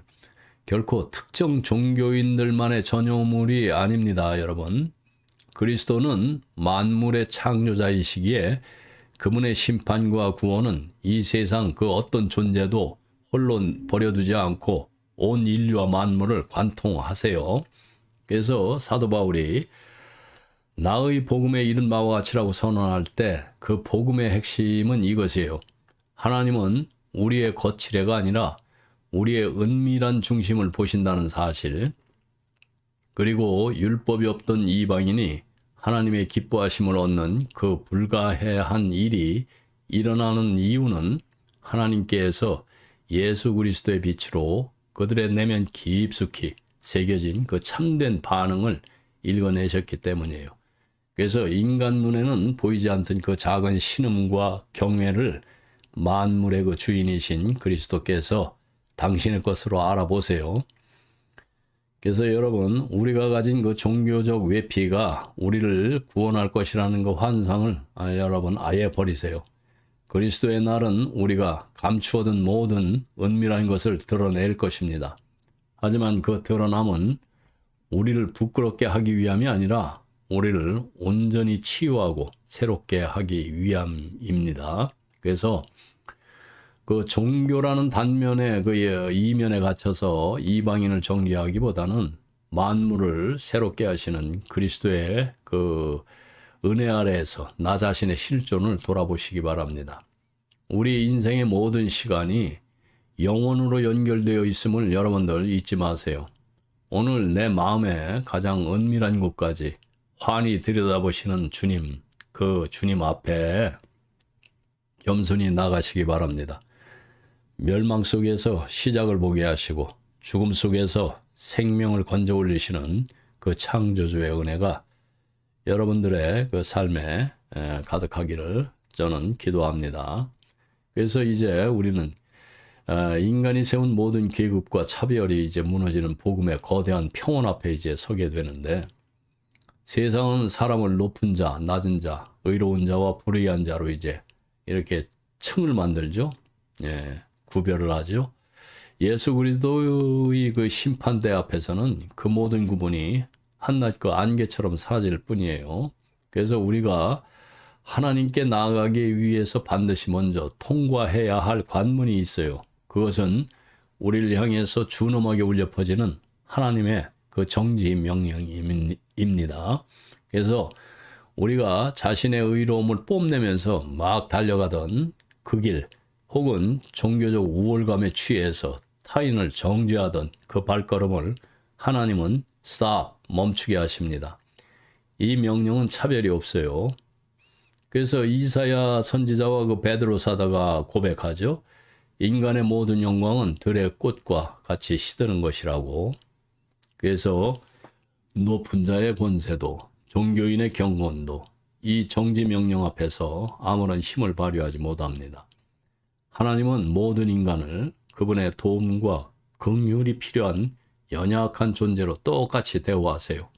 결코 특정 종교인들만의 전유물이 아닙니다, 여러분. 그리스도는 만물의 창조자이시기에 그분의 심판과 구원은 이 세상 그 어떤 존재도 홀로 버려두지 않고 온 인류와 만물을 관통하세요. 그래서 사도 바울이 나의 복음에 이른 바와 같이라고 선언할 때 그 복음의 핵심은 이것이에요. 하나님은 우리의 거칠애가 아니라 우리의 은밀한 중심을 보신다는 사실, 그리고 율법이 없던 이방인이 하나님의 기뻐하심을 얻는 그 불가해한 일이 일어나는 이유는 하나님께서 예수 그리스도의 빛으로 그들의 내면 깊숙이 새겨진 그 참된 반응을 읽어내셨기 때문이에요. 그래서 인간 눈에는 보이지 않던 그 작은 신음과 경외를 만물의 그 주인이신 그리스도께서 당신의 것으로 알아보세요. 그래서 여러분, 우리가 가진 그 종교적 외피가 우리를 구원할 것이라는 그 환상을 여러분 아예 버리세요. 그리스도의 날은 우리가 감추어둔 모든 은밀한 것을 드러낼 것입니다. 하지만 그 드러남은 우리를 부끄럽게 하기 위함이 아니라 우리를 온전히 치유하고 새롭게 하기 위함입니다. 그래서 그 종교라는 단면에 그 이면에 갇혀서 이방인을 정죄하기보다는 만물을 새롭게 하시는 그리스도의 그 은혜 아래에서 나 자신의 실존을 돌아보시기 바랍니다. 우리 인생의 모든 시간이 영혼으로 연결되어 있음을 여러분들 잊지 마세요. 오늘 내 마음의 가장 은밀한 곳까지 환히 들여다보시는 주님, 그 주님 앞에 겸손히 나가시기 바랍니다. 멸망 속에서 시작을 보게 하시고 죽음 속에서 생명을 건져 올리시는 그 창조주의 은혜가 여러분들의 그 삶에 가득하기를 저는 기도합니다. 그래서 이제 우리는 인간이 세운 모든 계급과 차별이 이제 무너지는 복음의 거대한 평원 앞에 이제 서게 되는데, 세상은 사람을 높은 자, 낮은 자, 의로운 자와 불의한 자로 이제 이렇게 층을 만들죠. 예, 구별을 하죠. 예수 그리스도의 그 심판대 앞에서는 그 모든 구분이 한낱 그 안개처럼 사라질 뿐이에요. 그래서 우리가 하나님께 나아가기 위해서 반드시 먼저 통과해야 할 관문이 있어요. 그것은 우리를 향해서 준엄하게 울려 퍼지는 하나님의 그 정지 명령입니다. 그래서 우리가 자신의 의로움을 뽐내면서 막 달려가던 그 길, 혹은 종교적 우월감에 취해서 타인을 정죄하던 그 발걸음을 하나님은 stop, 멈추게 하십니다. 이 명령은 차별이 없어요. 그래서 이사야 선지자와 그 베드로 사도가 고백하죠. 인간의 모든 영광은 들의 꽃과 같이 시드는 것이라고. 그래서 높은 자의 권세도 종교인의 경건도 이 정지 명령 앞에서 아무런 힘을 발휘하지 못합니다. 하나님은 모든 인간을 그분의 도움과 긍휼이 필요한 연약한 존재로 똑같이 대우하세요.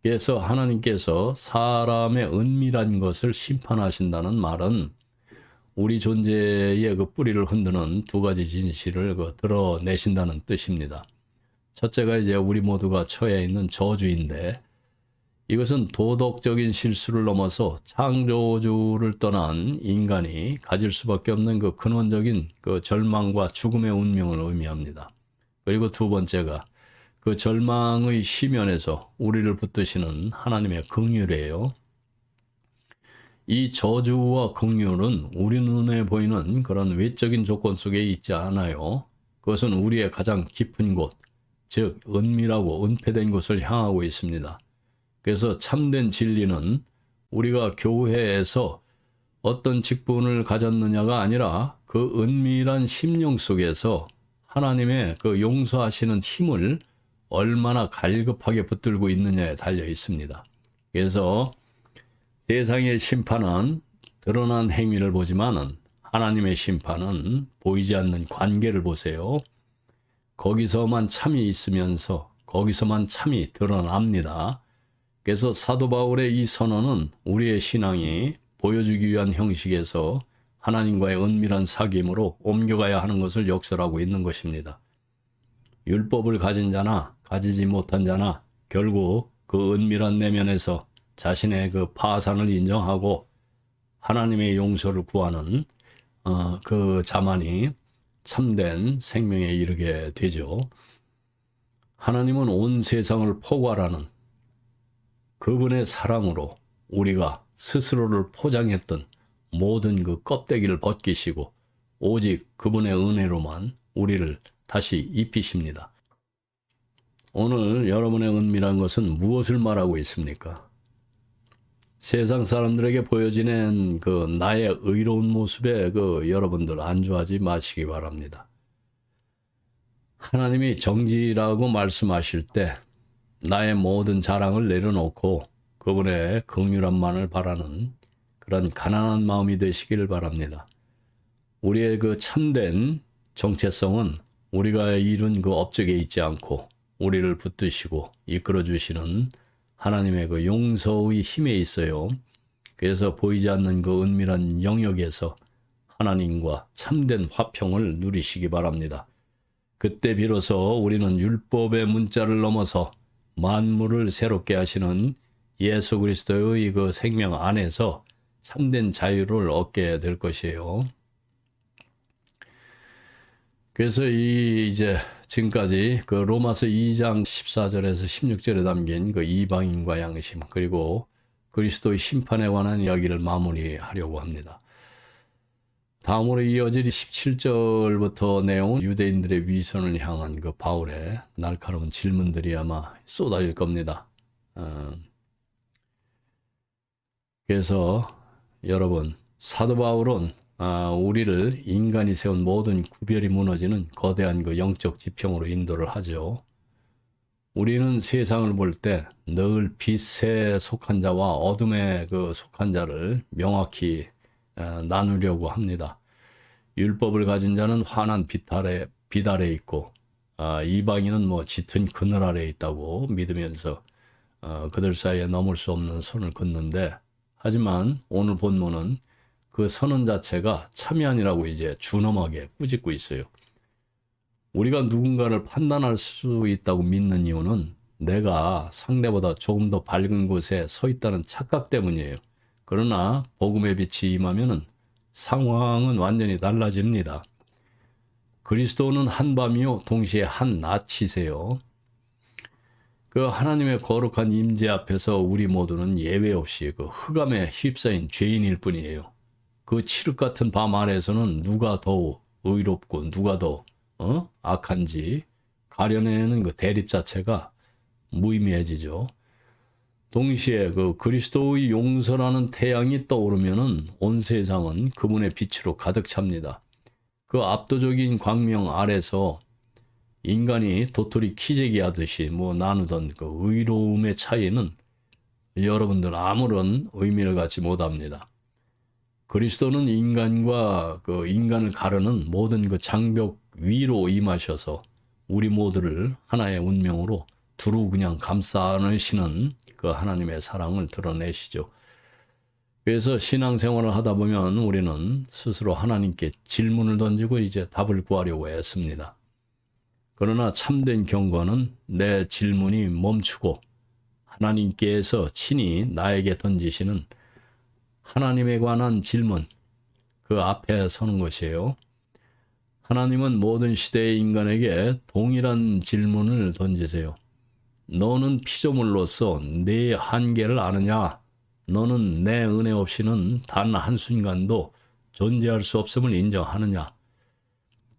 그래서 하나님께서 사람의 은밀한 것을 심판하신다는 말은 우리 존재의 그 뿌리를 흔드는 두 가지 진실을 드러내신다는 뜻입니다. 첫째가 이제 우리 모두가 처해 있는 저주인데, 이것은 도덕적인 실수를 넘어서 창조주를 떠난 인간이 가질 수밖에 없는 그 근원적인 그 절망과 죽음의 운명을 의미합니다. 그리고 두 번째가 그 절망의 시면에서 우리를 붙드시는 하나님의 긍휼이에요. 이 저주와 긍휼은 우리 눈에 보이는 그런 외적인 조건 속에 있지 않아요. 그것은 우리의 가장 깊은 곳, 즉 은밀하고 은폐된 곳을 향하고 있습니다. 그래서 참된 진리는 우리가 교회에서 어떤 직분을 가졌느냐가 아니라 그 은밀한 심령 속에서 하나님의 그 용서하시는 힘을 얼마나 갈급하게 붙들고 있느냐에 달려 있습니다. 그래서 세상의 심판은 드러난 행위를 보지만은 하나님의 심판은 보이지 않는 관계를 보세요. 거기서만 참이 있으면서 거기서만 참이 드러납니다. 그래서 사도 바울의 이 선언은 우리의 신앙이 보여주기 위한 형식에서 하나님과의 은밀한 사귐으로 옮겨가야 하는 것을 역설하고 있는 것입니다. 율법을 가진 자나 가지지 못한 자나 결국 그 은밀한 내면에서 자신의 그 파산을 인정하고 하나님의 용서를 구하는 그 자만이 참된 생명에 이르게 되죠. 하나님은 온 세상을 포괄하는 그분의 사랑으로 우리가 스스로를 포장했던 모든 그 껍데기를 벗기시고 오직 그분의 은혜로만 우리를 다시 입히십니다. 오늘 여러분의 은밀한 것은 무엇을 말하고 있습니까? 세상 사람들에게 보여지는 그 나의 의로운 모습에 여러분들 안주하지 마시기 바랍니다. 하나님이 정지라고 말씀하실 때 나의 모든 자랑을 내려놓고 그분의 긍휼함만을 바라는 그런 가난한 마음이 되시기를 바랍니다. 우리의 그 참된 정체성은 우리가 이룬 그 업적에 있지 않고 우리를 붙드시고 이끌어 주시는 하나님의 그 용서의 힘에 있어요. 그래서 보이지 않는 그 은밀한 영역에서 하나님과 참된 화평을 누리시기 바랍니다. 그때 비로소 우리는 율법의 문자를 넘어서 만물을 새롭게 하시는 예수 그리스도의 그 생명 안에서 참된 자유를 얻게 될 것이에요. 그래서 이제 지금까지 그 로마서 2장 14절에서 16절에 담긴 그 이방인과 양심 그리고 그리스도의 심판에 관한 이야기를 마무리하려고 합니다. 다음으로 이어질 17절부터 내용은 유대인들의 위선을 향한 그 바울의 날카로운 질문들이 아마 쏟아질 겁니다. 그래서 여러분, 사도 바울은 우리를 인간이 세운 모든 구별이 무너지는 거대한 그 영적 지평으로 인도를 하죠. 우리는 세상을 볼 때 늘 빛에 속한 자와 어둠에 그 속한 자를 명확히 나누려고 합니다. 율법을 가진 자는 환한 빛 아래 있고 이방인은 뭐 짙은 그늘 아래 있다고 믿으면서 그들 사이에 넘을 수 없는 선을 긋는데, 하지만 오늘 본문은 그 선언 자체가 참이 아니라고 이제 준엄하게 꾸짖고 있어요. 우리가 누군가를 판단할 수 있다고 믿는 이유는 내가 상대보다 조금 더 밝은 곳에 서 있다는 착각 때문이에요. 그러나 복음의 빛이 임하면은 상황은 완전히 달라집니다. 그리스도는 한밤이요 동시에 한낮이세요. 그 하나님의 거룩한 임재 앞에서 우리 모두는 예외 없이 그 흑암에 휩싸인 죄인일 뿐이에요. 그 칠흑 같은 밤 아래에서는 누가 더 의롭고 누가 더 악한지 가려내는 그 대립 자체가 무의미해지죠. 동시에 그 그리스도의 용서라는 태양이 떠오르면은 온 세상은 그분의 빛으로 가득 찹니다. 그 압도적인 광명 아래서 인간이 도토리 키재기 하듯이 나누던 그 의로움의 차이는 여러분들 아무런 의미를 갖지 못합니다. 그리스도는 인간과 그 인간을 가르는 모든 그 장벽 위로 임하셔서 우리 모두를 하나의 운명으로 두루 그냥 감싸 안으시는 그 하나님의 사랑을 드러내시죠. 그래서 신앙생활을 하다 보면 우리는 스스로 하나님께 질문을 던지고 이제 답을 구하려고 했습니다. 그러나 참된 경건은 내 질문이 멈추고 하나님께서 친히 나에게 던지시는 하나님에 관한 질문, 그 앞에 서는 것이에요. 하나님은 모든 시대의 인간에게 동일한 질문을 던지세요. 너는 피조물로서 네 한계를 아느냐? 너는 내 은혜 없이는 단 한순간도 존재할 수 없음을 인정하느냐?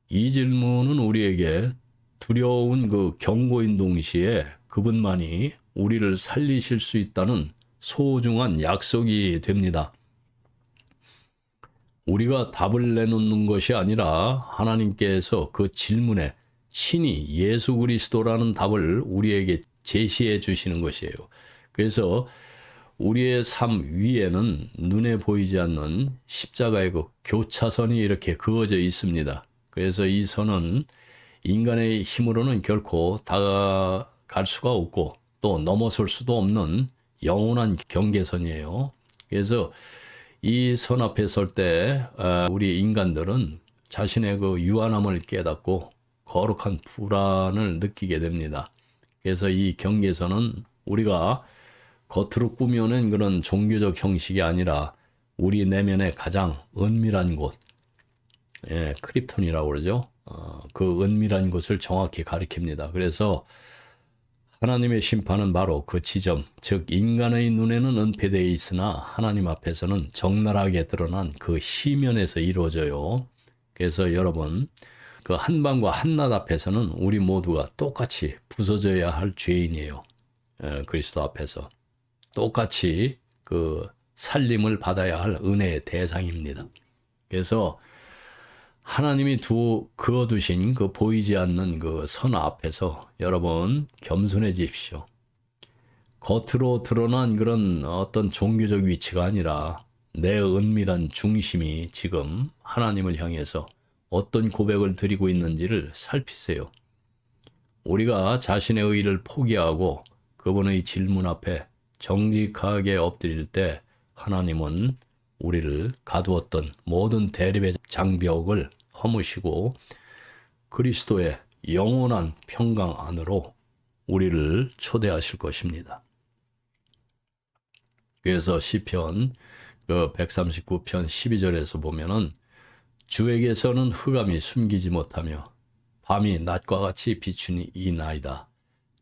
이 질문은 우리에게 두려운 그 경고인 동시에 그분만이 우리를 살리실 수 있다는 소중한 약속이 됩니다. 우리가 답을 내놓는 것이 아니라 하나님께서 그 질문에 친히 예수 그리스도라는 답을 우리에게 제시해 주시는 것이에요. 그래서 우리의 삶 위에는 눈에 보이지 않는 십자가의 그 교차선이 이렇게 그어져 있습니다. 그래서 이 선은 인간의 힘으로는 결코 다가갈 수가 없고 또 넘어설 수도 없는 영원한 경계선이에요. 그래서 이 선 앞에 설 때 우리 인간들은 자신의 그 유한함을 깨닫고 거룩한 불안을 느끼게 됩니다. 그래서 이 경계선은 우리가 겉으로 꾸며낸 그런 종교적 형식이 아니라 우리 내면의 가장 은밀한 곳, 크립톤이라고 그러죠. 그 은밀한 곳을 정확히 가리킵니다. 그래서 하나님의 심판은 바로 그 지점, 즉 인간의 눈에는 은폐되어 있으나 하나님 앞에서는 적나라하게 드러난 그 시면에서 이루어져요. 그래서 여러분, 그 한밤과 한낮 앞에서는 우리 모두가 똑같이 부서져야 할 죄인이에요. 그리스도 앞에서 똑같이 그 살림을 받아야 할 은혜의 대상입니다. 그래서 하나님이 그어두신 그 보이지 않는 그 선 앞에서 여러분 겸손해지십시오. 겉으로 드러난 그런 어떤 종교적 위치가 아니라 내 은밀한 중심이 지금 하나님을 향해서 어떤 고백을 드리고 있는지를 살피세요. 우리가 자신의 의의를 포기하고 그분의 질문 앞에 정직하게 엎드릴 때 하나님은 우리를 가두었던 모든 대립의 장벽을 허무시고 그리스도의 영원한 평강 안으로 우리를 초대하실 것입니다. 그래서 시편 139편 12절에서 보면은 주에게서는 흑암이 숨기지 못하며 밤이 낮과 같이 비추니 이나이다.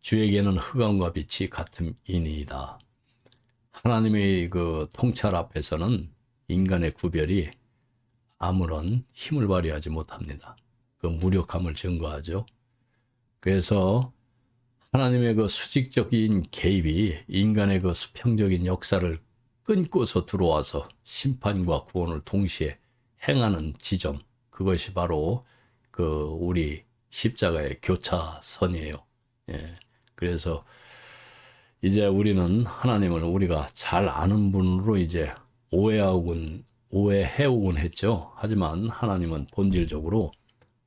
주에게는 흑암과 빛이 같음이니이다. 하나님의 그 통찰 앞에서는 인간의 구별이 아무런 힘을 발휘하지 못합니다. 그 무력함을 증거하죠. 그래서 하나님의 그 수직적인 개입이 인간의 그 수평적인 역사를 끊고서 들어와서 심판과 구원을 동시에 행하는 지점, 그것이 바로 그 우리 십자가의 교차선이에요. 그래서 이제 우리는 하나님을 우리가 잘 아는 분으로 이제 오해해오곤 했죠. 하지만 하나님은 본질적으로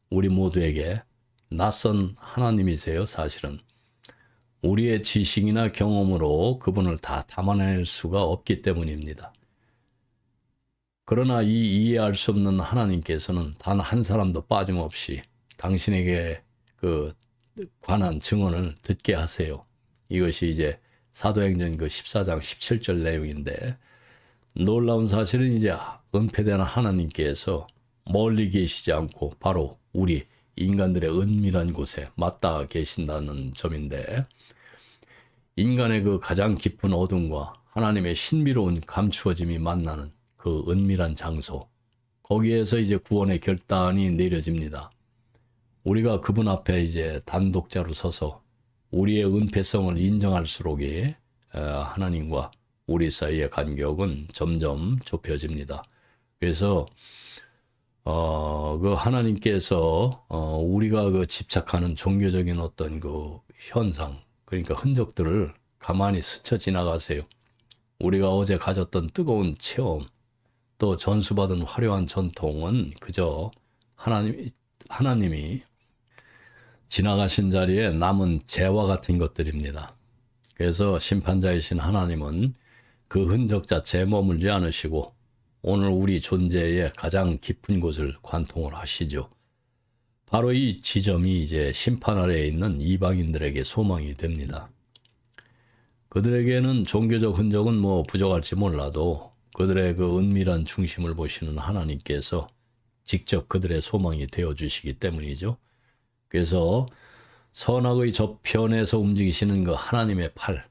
우리 모두에게 낯선 하나님이세요. 사실은 우리의 지식이나 경험으로 그분을 다 담아낼 수가 없기 때문입니다. 그러나 이 이해할 수 없는 하나님께서는 단 한 사람도 빠짐없이 당신에게 그 관한 증언을 듣게 하세요. 이것이 이제 사도행전 그 14장 17절 내용인데, 놀라운 사실은 이제 은폐되는 하나님께서 멀리 계시지 않고 바로 우리 인간들의 은밀한 곳에 맞닿아 계신다는 점인데, 인간의 그 가장 깊은 어둠과 하나님의 신비로운 감추어짐이 만나는 그 은밀한 장소, 거기에서 이제 구원의 결단이 내려집니다. 우리가 그분 앞에 이제 단독자로 서서 우리의 은폐성을 인정할수록에 하나님과 우리 사이의 간격은 점점 좁혀집니다. 그래서 그 하나님께서 우리가 그 집착하는 종교적인 어떤 그 현상, 그러니까 흔적들을 가만히 스쳐 지나가세요. 우리가 어제 가졌던 뜨거운 체험, 또 전수받은 화려한 전통은 그저 하나님이 지나가신 자리에 남은 재와 같은 것들입니다. 그래서 심판자이신 하나님은 그 흔적 자체에 머물지 않으시고 오늘 우리 존재의 가장 깊은 곳을 관통을 하시죠. 바로 이 지점이 이제 심판 아래에 있는 이방인들에게 소망이 됩니다. 그들에게는 종교적 흔적은 뭐 부족할지 몰라도 그들의 그 은밀한 중심을 보시는 하나님께서 직접 그들의 소망이 되어 주시기 때문이죠. 그래서 선악의 저편에서 움직이시는 그 하나님의 팔,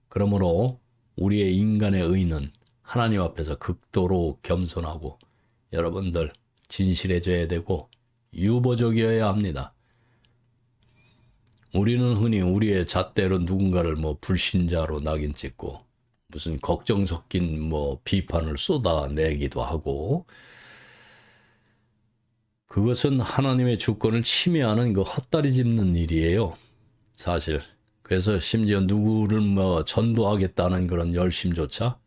그러므로 우리의 인간의 의는 하나님 앞에서 극도로 겸손하고 여러분들 진실해져야 되고 유보적이어야 합니다. 우리는 흔히 우리의 잣대로 누군가를 뭐 불신자로 낙인 찍고 무슨 걱정 섞인 뭐 비판을 쏟아내기도 하고, 그것은 하나님의 주권을 침해하는 그 헛다리 짚는 일이에요, 사실. 그래서 심지어 누구를 뭐 전도하겠다는 그런 열심조차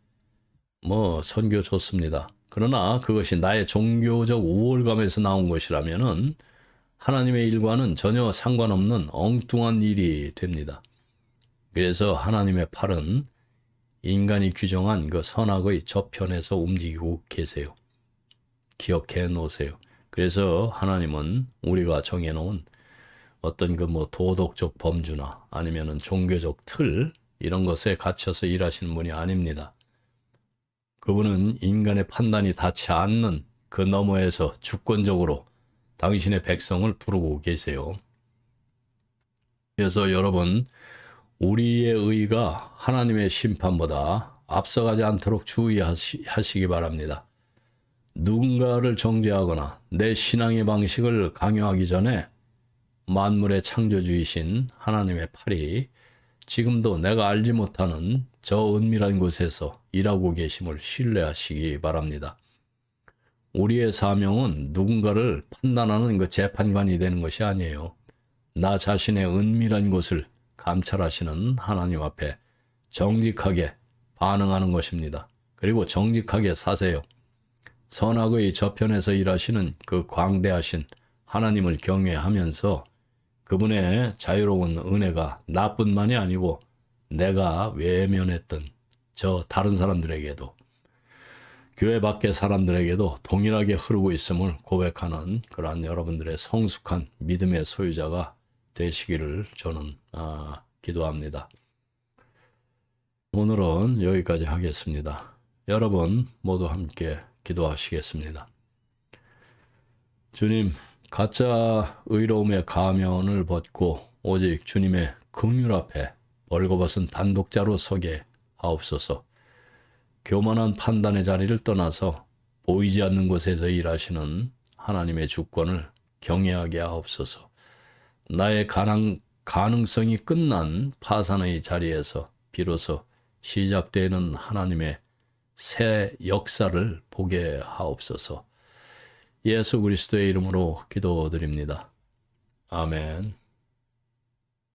뭐 선교 좋습니다. 그러나 그것이 나의 종교적 우월감에서 나온 것이라면은 하나님의 일과는 전혀 상관없는 엉뚱한 일이 됩니다. 그래서 하나님의 팔은 인간이 규정한 그 선악의 저편에서 움직이고 계세요. 기억해 놓으세요. 그래서 하나님은 우리가 정해놓은 어떤 그 뭐 도덕적 범주나 아니면은 종교적 틀, 이런 것에 갇혀서 일하시는 분이 아닙니다. 그분은 인간의 판단이 닿지 않는 그 너머에서 주권적으로 당신의 백성을 부르고 계세요. 그래서 여러분, 우리의 의가 하나님의 심판보다 앞서가지 않도록 주의하시기 바랍니다. 누군가를 정죄하거나 내 신앙의 방식을 강요하기 전에 만물의 창조주이신 하나님의 팔이 지금도 내가 알지 못하는 저 은밀한 곳에서 일하고 계심을 신뢰하시기 바랍니다. 우리의 사명은 누군가를 판단하는 그 재판관이 되는 것이 아니에요. 나 자신의 은밀한 곳을 감찰하시는 하나님 앞에 정직하게 반응하는 것입니다. 그리고 정직하게 사세요. 선악의 저편에서 일하시는 그 광대하신 하나님을 경외하면서 그분의 자유로운 은혜가 나뿐만이 아니고 내가 외면했던 저 다른 사람들에게도, 교회 밖의 사람들에게도 동일하게 흐르고 있음을 고백하는 그러한 여러분들의 성숙한 믿음의 소유자가 되시기를 저는 기도합니다. 오늘은 여기까지 하겠습니다. 여러분 모두 함께 기도하시겠습니다. 주님, 가짜 의로움의 가면을 벗고 오직 주님의 긍휼 앞에 벌거벗은 단독자로 서게 하옵소서. 교만한 판단의 자리를 떠나서 보이지 않는 곳에서 일하시는 하나님의 주권을 경외하게 하옵소서. 나의 가능성이 끝난 파산의 자리에서 비로소 시작되는 하나님의 새 역사를 보게 하옵소서. 예수 그리스도의 이름으로 기도드립니다. 아멘.